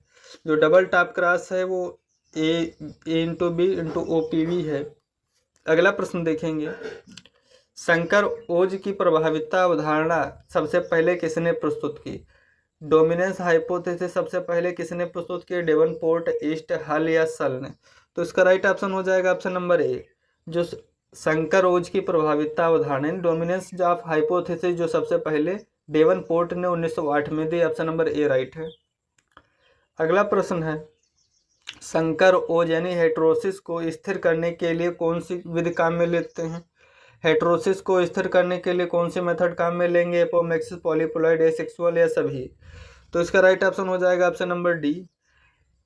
Speaker 1: जो डबल टॉप क्रॉस है वो A into B into OPV है। अगला प्रश्न देखेंगे संकर ओज की प्रभाविता अवधारणा सबसे पहले किसने प्रस्तुत की? डोमिनेंस हाइपोथेसिस सबसे पहले किसने प्रस्तुत की? डेवनपोर्ट, ईस्ट, हल या सल ने? तो इसका राइट ऑप्शन हो जाएगा ऑप्शन नंबर ए। जो संकर ओज की प्रभाविता अवधारणा डोमिनेंस ऑफ हाइपोथेसिस जो सबसे पहले डेवनपोर्ट ने 1908 में दी। ऑप्शन नंबर ए राइट है। अगला प्रश्न है संकर ओज यानी हेटेरोसिस को स्थिर करने के लिए कौन सी विधि काम में लेते हैं? हेटेरोसिस को स्थिर करने के लिए कौन सी मेथड काम में लेंगे? एपोमेक्सिस, पॉलीप्लॉइड, एसेक्सुअल या सभी? तो इसका राइट ऑप्शन हो जाएगा ऑप्शन नंबर डी।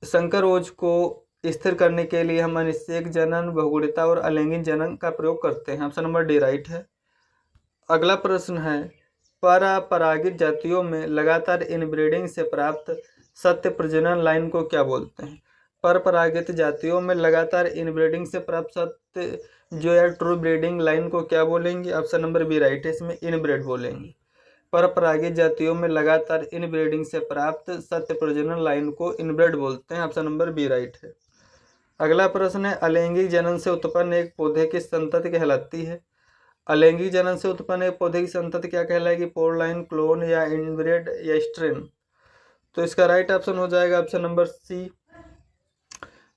Speaker 1: संकर ओज को स्थिर करने के लिए हम अनिषेक जनन, बहुगुणिता और अलैंगिक जनन का प्रयोग करते हैं। ऑप्शन नंबर डी राइट है। अगला प्रश्न है परपरागित जातियों में लगातार इनब्रीडिंग से प्राप्त सत्य प्रजनन लाइन को क्या बोलते हैं? परपरागित जातियों में लगातार इनब्रीडिंग से प्राप्त सत्य जो या ट्रू ब्रीडिंग लाइन को क्या बोलेंगे? ऑप्शन नंबर बी राइट है। इसमें इनब्रेड बोलेंगे। परपरागित जातियों में लगातार इनब्रीडिंग से प्राप्त सत्य प्रजनन लाइन को इनब्रेड बोलते हैं। ऑप्शन नंबर बी राइट है। अगला प्रश्न है अलैंगिक जनन से उत्पन्न एक पौधे की संतति कहलाती है। अलैंगिक जनन से उत्पन्न एक पौधे की संतति क्या कहलाएगी? पोरलाइन, क्लोन या इनब्रेड या स्ट्रेन। तो इसका राइट ऑप्शन हो जाएगा ऑप्शन नंबर सी।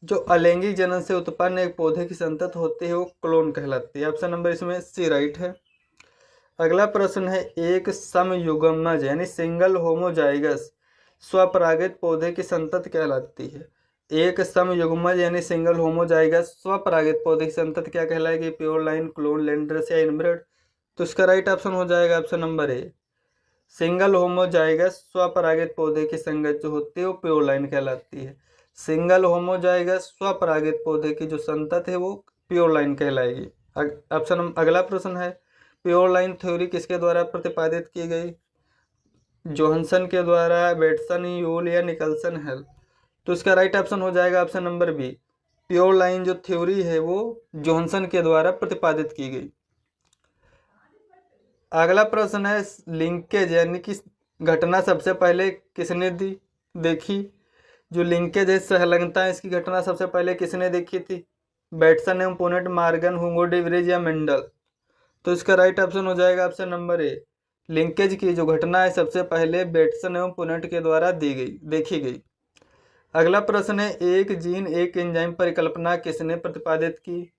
Speaker 1: जो अलैंगिक जनन से उत्पन्न एक पौधे की संतति होती है वो क्लोन कहलाती है। ऑप्शन नंबर इसमें सी राइट है। अगला प्रश्न है एक समयुग्मज यानी सिंगल होमोजाइगस स्वपरागित पौधे की संतति कहलाती है। एक समयुग्मज यानी सिंगल होमोजाइगस स्वपरागित पौधे की संतति क्या कहलाएगी? प्योर लाइन, क्लोन, लैंड्रस या इनब्रेड। तो इसका राइट ऑप्शन हो जाएगा option number A. Single homozygous स्वपरागित पौधे की संगत जो होती है वो प्योर लाइन कहलाती है। सिंगल होमोजाइगस स्वपरागित पौधे की जो संतति है वो प्योर लाइन कहलाएगी। ऑप्शन अगला प्रश्न है प्योर लाइन थ्योरी किसके द्वारा प्रतिपादित की गई? जोहानसन के द्वारा, बेटसन, यूल या निकलसन हेल। तो इसका राइट ऑप्शन हो जाएगा option number B. Pure line जो थ्योरी है वो जोहानसन के द्वारा प्रतिपादित की गई। अगला प्रश्न है लिंकेज यानी कि घटना सबसे पहले किसने देखी? जो लिंकेज है सहलंगता इसकी घटना सबसे पहले किसने देखी थी? बेटसन एवं पुनेट, मार्गन, हुगो डी व्रिज या मेंडल। तो इसका राइट ऑप्शन हो जाएगा ऑप्शन नंबर ए। लिंकेज की जो घटना है सबसे पहले बेटसन एवं पुनेट के द्वारा देखी गई। अगला प्रश्न है एक जीन एक एंजाइम परिकल्पना किसने प्रतिपादित की?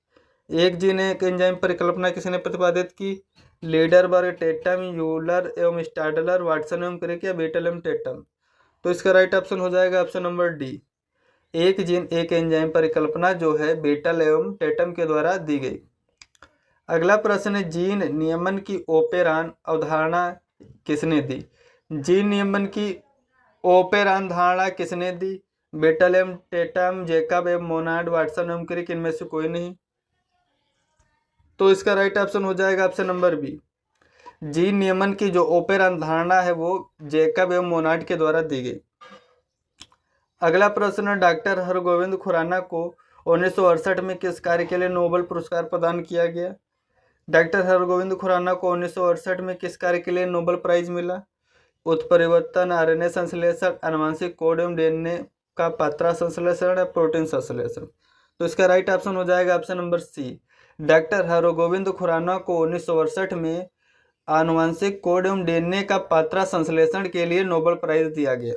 Speaker 1: एक जीन एक एंजाइम परिकल्पना किसने प्रतिपादित की? लीडरबर्ग, टेटम, यूलर एवं स्टाडलर, वाटसन एवं क्रिक या बीटल एवं टेटम। तो इसका राइट ऑप्शन हो जाएगा ऑप्शन नंबर डी। एक जीन एक एंजाइम परिकल्पना जो है बीटल एवं टेटम के द्वारा दी गई। अगला प्रश्न है जीन नियमन की ओपेरान अवधारणा किसने दी? जीन नियमन की ओपेरान धारणा किसने दी? बेटल एवं टेटम, जेकब एवं मोनार्ड, वाटसन एवं क्रिक, इनमें से कोई नहीं। तो इसका राइट ऑप्शन हो जाएगा ऑप्शन नंबर बी। जीन नियमन की जो ओपेरान धारणा है वो जेकब एवं मोनार्ड के द्वारा दी गई। अगला प्रश्न डॉक्टर हरगोविंद खुराना को 1968 में किस कार्य के लिए नोबेल पुरस्कार प्रदान किया गया? डॉक्टर हरगोविंद खुराना को 1968 में किस कार्य के लिए नोबेल प्राइज मिला? उत्परिवर्तन, आरएनए संश्लेषण, आनुवंशिक कोड एवं डीएनए का पात्रा संश्लेषण या प्रोटीन संश्लेषण। तो इसका राइट ऑप्शन हो जाएगा option number C. Doctor Hargobind Khorana को 1968 में आनुवंशिक कोड एवं डीएनए का पात्रा संश्लेषण के लिए नोबेल प्राइज दिया गया।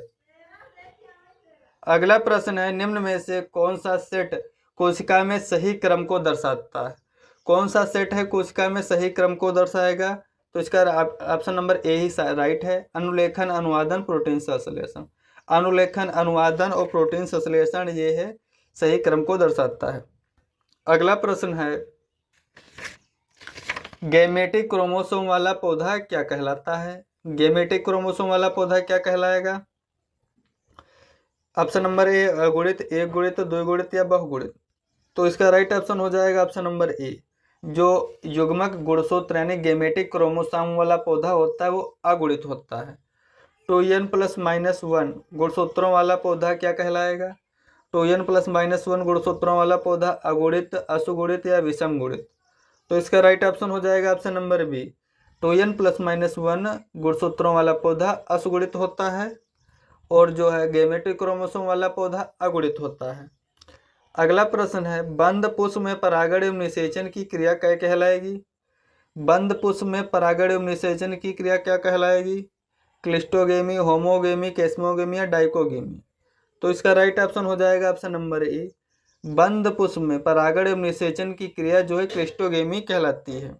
Speaker 1: अगला प्रश्न है निम्न में से कौन सा सेट कोशिका में सही क्रम को दर्शाता है? कौन सा सेट है कोशिका में सही क्रम को दर्शाएगा? तो इसका ऑप्शन नंबर ए ही राइट है। अनुलेखन, अनुवादन, प्रोटीन संश्लेषण। अनुलेखन, अनुवादन और प्रोटीन संश्लेषण ये है सही क्रम को दर्शाता है। अगला प्रश्न है गैमेटिक क्रोमोसोम वाला पौधा क्या कहलाता है? गैमेटिक क्रोमोसोम वाला पौधा क्या कहलाएगा? ऑप्शन नंबर ए अगुणित, एक गुणित, दो गुणित या बहुगुणित। तो इसका राइट ऑप्शन हो जाएगा ऑप्शन नंबर ए। जो युग्मक गुणसूत्र यानी गैमेटिक क्रोमोसोम वाला पौधा होता है वो अगुणित होता है। 2n+-1 गुणसूत्रों वाला पौधा क्या कहलाएगा? 2n+-1 गुणसूत्रों वाला पौधा अगुणित, असुगुणित या विषम गुणित। तो इसका राइट ऑप्शन हो जाएगा ऑप्शन नंबर बी। 2n+-1 गुणसूत्रों वाला पौधा असुगुणित होता है और जो है गैमेटिक क्रोमोसोम वाला पौधा अगुणित होता है। अगला प्रश्न है बंद पुष्प में परागण एवं निषेचन की क्रिया क्या कहलाएगी? बंद पुष्प में परागण एवं निषेचन की क्रिया क्या कहलाएगी? क्लिस्टोगेमी, होमोगेमी, केस्मोगेमी या डाइकोगेमी। तो इसका राइट ऑप्शन हो जाएगा ऑप्शन नंबर ए। बंद पुष्प में परागण एवं निषेचन की क्रिया जो है क्लिस्टोगेमी कहलाती है।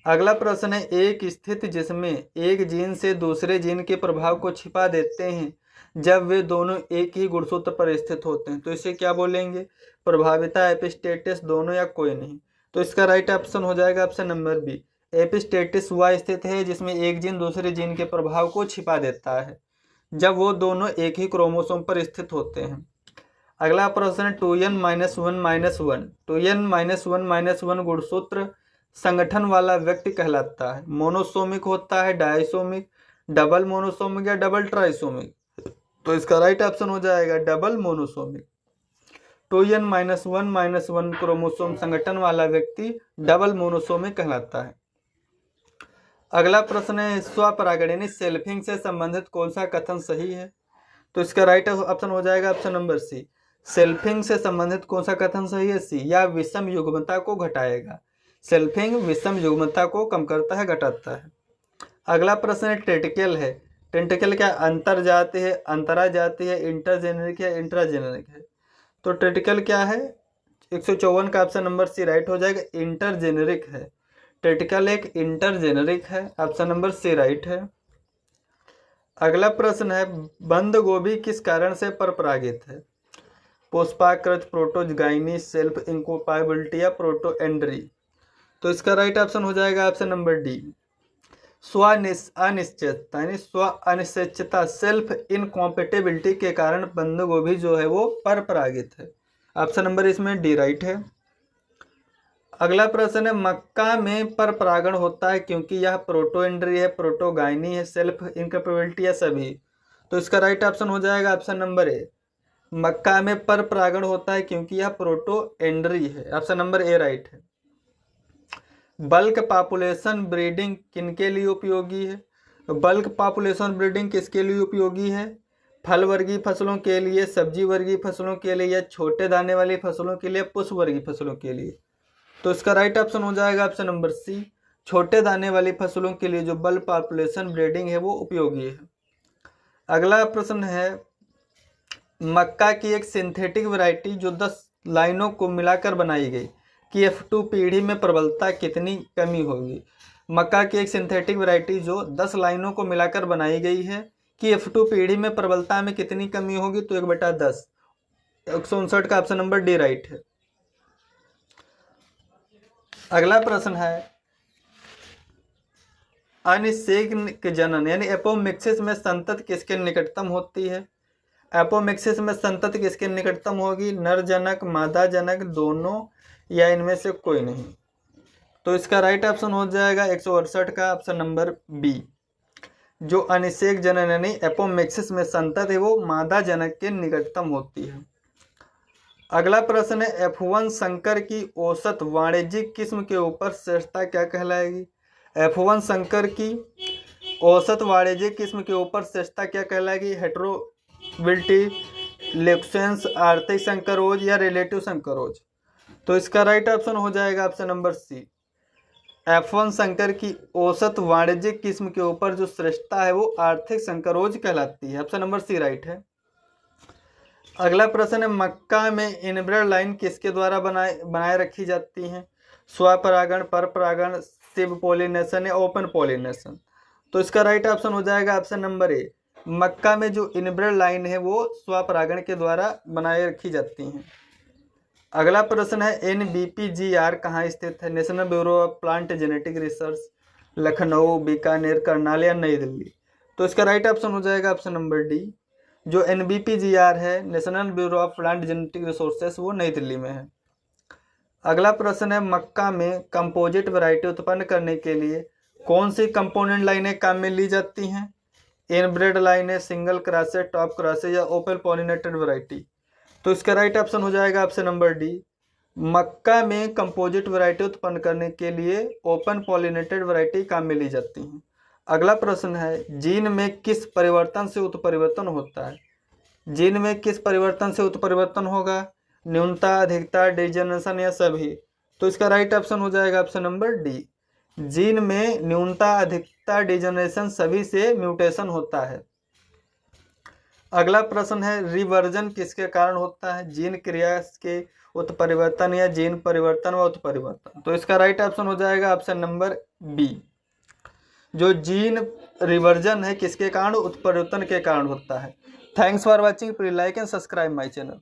Speaker 1: अगला प्रश्न है एक स्थिति जिसमें एक जीन से दूसरे जीन के प्रभाव को छिपा देते हैं जब वे दोनों एक ही गुणसूत्र पर स्थित होते हैं, तो इसे क्या बोलेंगे? प्रभाविता, एपिस्टेटिस, दोनों या कोई नहीं। तो इसका राइट ऑप्शन हो जाएगा ऑप्शन नंबर बी। एपिस्टेटिस वह स्थिति है जिसमें एक जीन दूसरे जीन के प्रभाव को छिपा देता है जब वो दोनों एक ही क्रोमोसोम पर स्थित होते हैं। अगला प्रश्न 2n-1-1 2n-1-1 गुणसूत्र संगठन वाला व्यक्ति कहलाता है। मोनोसोमिक होता है, डायसोमिक, डबल मोनोसोमिक या डबल ट्राइसोमिक। तो इसका राइट ऑप्शन हो जाएगा डबल मोनोसोमिक। 2n-1-1 क्रोमोसोम संगठन वाला व्यक्ति डबल मोनोसोमिक कहलाता है। अगला प्रश्न है स्वपरागण यानी सेल्फिंग से संबंधित कौन सा कथन सही है? तो इसका राइट ऑप्शन हो जाएगा ऑप्शन नंबर सी। सेल्फिंग से संबंधित कौन सा कथन सही है? सी। या विषम युग्मता को घटाएगा। सेल्फिंग विषम युग्मता को कम करता है, घटाता है। अगला प्रश्न है टेंटिकल है। टेंटिकल क्या अंतर जाति है, अंतरा जाति है, इंटरजेनरिक है, इंट्राजेनरिक है? तो टेंटिकल क्या है? 154 का ऑप्शन नंबर सी राइट हो जाएगा, इंटरजेनरिक है। टेंटिकल एक इंटरजेनरिक है, ऑप्शन नंबर सी राइट है। अगला प्रश्न है बंद गोभी किस कारण से परपरागित है? पुष्पाकृत, प्रोटोगाइनी, सेल्फ इंकोपाबिलिटी या प्रोटोएंड्री? तो इसका राइट ऑप्शन हो जाएगा ऑप्शन नंबर डी, अनिश्चितता, यानी स्व अनिश्चितता, सेल्फ इनकॉम्पेटेबिलिटी के कारण बंद गोभी जो है वो परपरागित है। ऑप्शन नंबर इसमें डी राइट है। अगला प्रश्न है मक्का में परपरागण होता है क्योंकि यह प्रोटोएंड्री है, प्रोटोगाइनी है, सेल्फ इनकॉम्पेटेबिलिटी या सभी? तो इसका राइट ऑप्शन हो जाएगा ऑप्शन नंबर ए, मक्का में परपरागण होता है क्योंकि यह प्रोटोएंड्री है। ऑप्शन नंबर ए राइट है। बल्क पॉपुलेशन ब्रीडिंग किनके लिए उपयोगी है? बल्क पॉपुलेशन ब्रीडिंग किसके लिए उपयोगी है? फल वर्गीय फसलों के लिए, सब्जी वर्गीय फसलों के लिए, या छोटे दाने वाली फसलों के लिए, पुष्प वर्गीय फसलों के लिए? तो इसका राइट ऑप्शन हो जाएगा ऑप्शन नंबर सी, छोटे दाने वाली फसलों के लिए जो बल्क पॉपुलेशन ब्रीडिंग है वो उपयोगी है। अगला प्रश्न है मक्का की एक सिंथेटिक वैरायटी जो 10 लाइनों को मिलाकर बनाई गई कि F2 पीढ़ी में प्रबलता कितनी कमी होगी? मक्का की एक सिंथेटिक वैरायटी जो 10 लाइनों को मिलाकर बनाई गई है कि F2 पीढ़ी में प्रबलता में कितनी कमी होगी? तो 1/10, 159 का ऑप्शन नंबर डी राइट है। अगला प्रश्न है अनिषेक जनन यानी एपोमिक्सिस में संतति किसके निकटतम होती है? एपोमिक्सिस में संतति किसके निकटतम होगी? नर जनक, मादा जनक, दोनों, या इनमें से कोई नहीं? तो इसका राइट ऑप्शन हो जाएगा 168 का ऑप्शन नंबर बी, जो अनिषेक जनन यानी एपोमिक्सिस में संतति है वो मादा जनक के निकटतम होती है। अगला प्रश्न है F1 संकर की औसत वाणिज्यिक किस्म के ऊपर श्रेष्ठता क्या कहलाएगी? F1 संकर की औसत वाणिज्यिक किस्म के ऊपर श्रेष्ठता क्या कहलाएगी? हेटेरोबिलिटी, लेक्सेंस, आर्थिक संकरोज या रिलेटिव संकरोज? तो इसका राइट ऑप्शन हो जाएगा ऑप्शन नंबर सी, F1 संकर की औसत वाणिज्यिक किस्म के ऊपर जो श्रेष्ठता है वो आर्थिक संकरोज कहलाती है। ऑप्शन नंबर सी राइट है। अगला प्रश्न है मक्का में इनब्रेड लाइन किसके द्वारा बनाए रखी जाती हैं? स्वपरागण, परपरागण, सिव पॉलिनेशन या ओपन पॉलिनेशन? तो इसका राइट ऑप्शन हो जाएगा ऑप्शन नंबर ए, मक्का में जो इनब्रेड लाइन है वो स्वपरागण के द्वारा बनाए रखी जाती हैं। अगला प्रश्न है NBPGR कहाँ स्थित है? National bureau of plant genetic research, Lucknow, Bikaner, Karnal या नई दिल्ली? तो इसका राइट ऑप्शन हो जाएगा ऑप्शन नंबर डी, जो NBPGR है national bureau of plant genetic resources वो नई दिल्ली में है। अगला प्रश्न है मक्का में कंपोजिट वैरायटी उत्पन्न करने के लिए कौन सी कंपोनेंट लाइनें काम में ली जाती हैं? इनब्रेड लाइनें, सिंगल क्रॉसेज, टॉप क्रॉसेज या ओपन पॉलिनेटेड वैरायटी? तो इसका राइट ऑप्शन हो जाएगा ऑप्शन नंबर डी, मक्का में कंपोजिट वैरायटी उत्पन्न करने के लिए ओपन पॉलिनेटेड वैरायटी काम में ली जाती हैं। अगला प्रश्न है जीन में किस परिवर्तन से उत्परिवर्तन होता है? जीन में किस परिवर्तन से उत्परिवर्तन होगा? न्यूनता, अधिकता, डिजनरेशन या सभी? तो इसका राइट ऑप्शन हो जाएगा ऑप्शन नंबर डी, जीन में न्यूनता, अधिकता, डिजनरेशन सभी से म्यूटेशन होता है। अगला प्रश्न है रिवर्जन किसके कारण होता है? जीन क्रिया के उत्परिवर्तन या जीन परिवर्तन व उत्परिवर्तन? तो इसका राइट ऑप्शन हो जाएगा ऑप्शन नंबर बी, जो जीन रिवर्जन है किसके कारण? उत्परिवर्तन के कारण होता है। Thanks for watching, please like and subscribe my channel.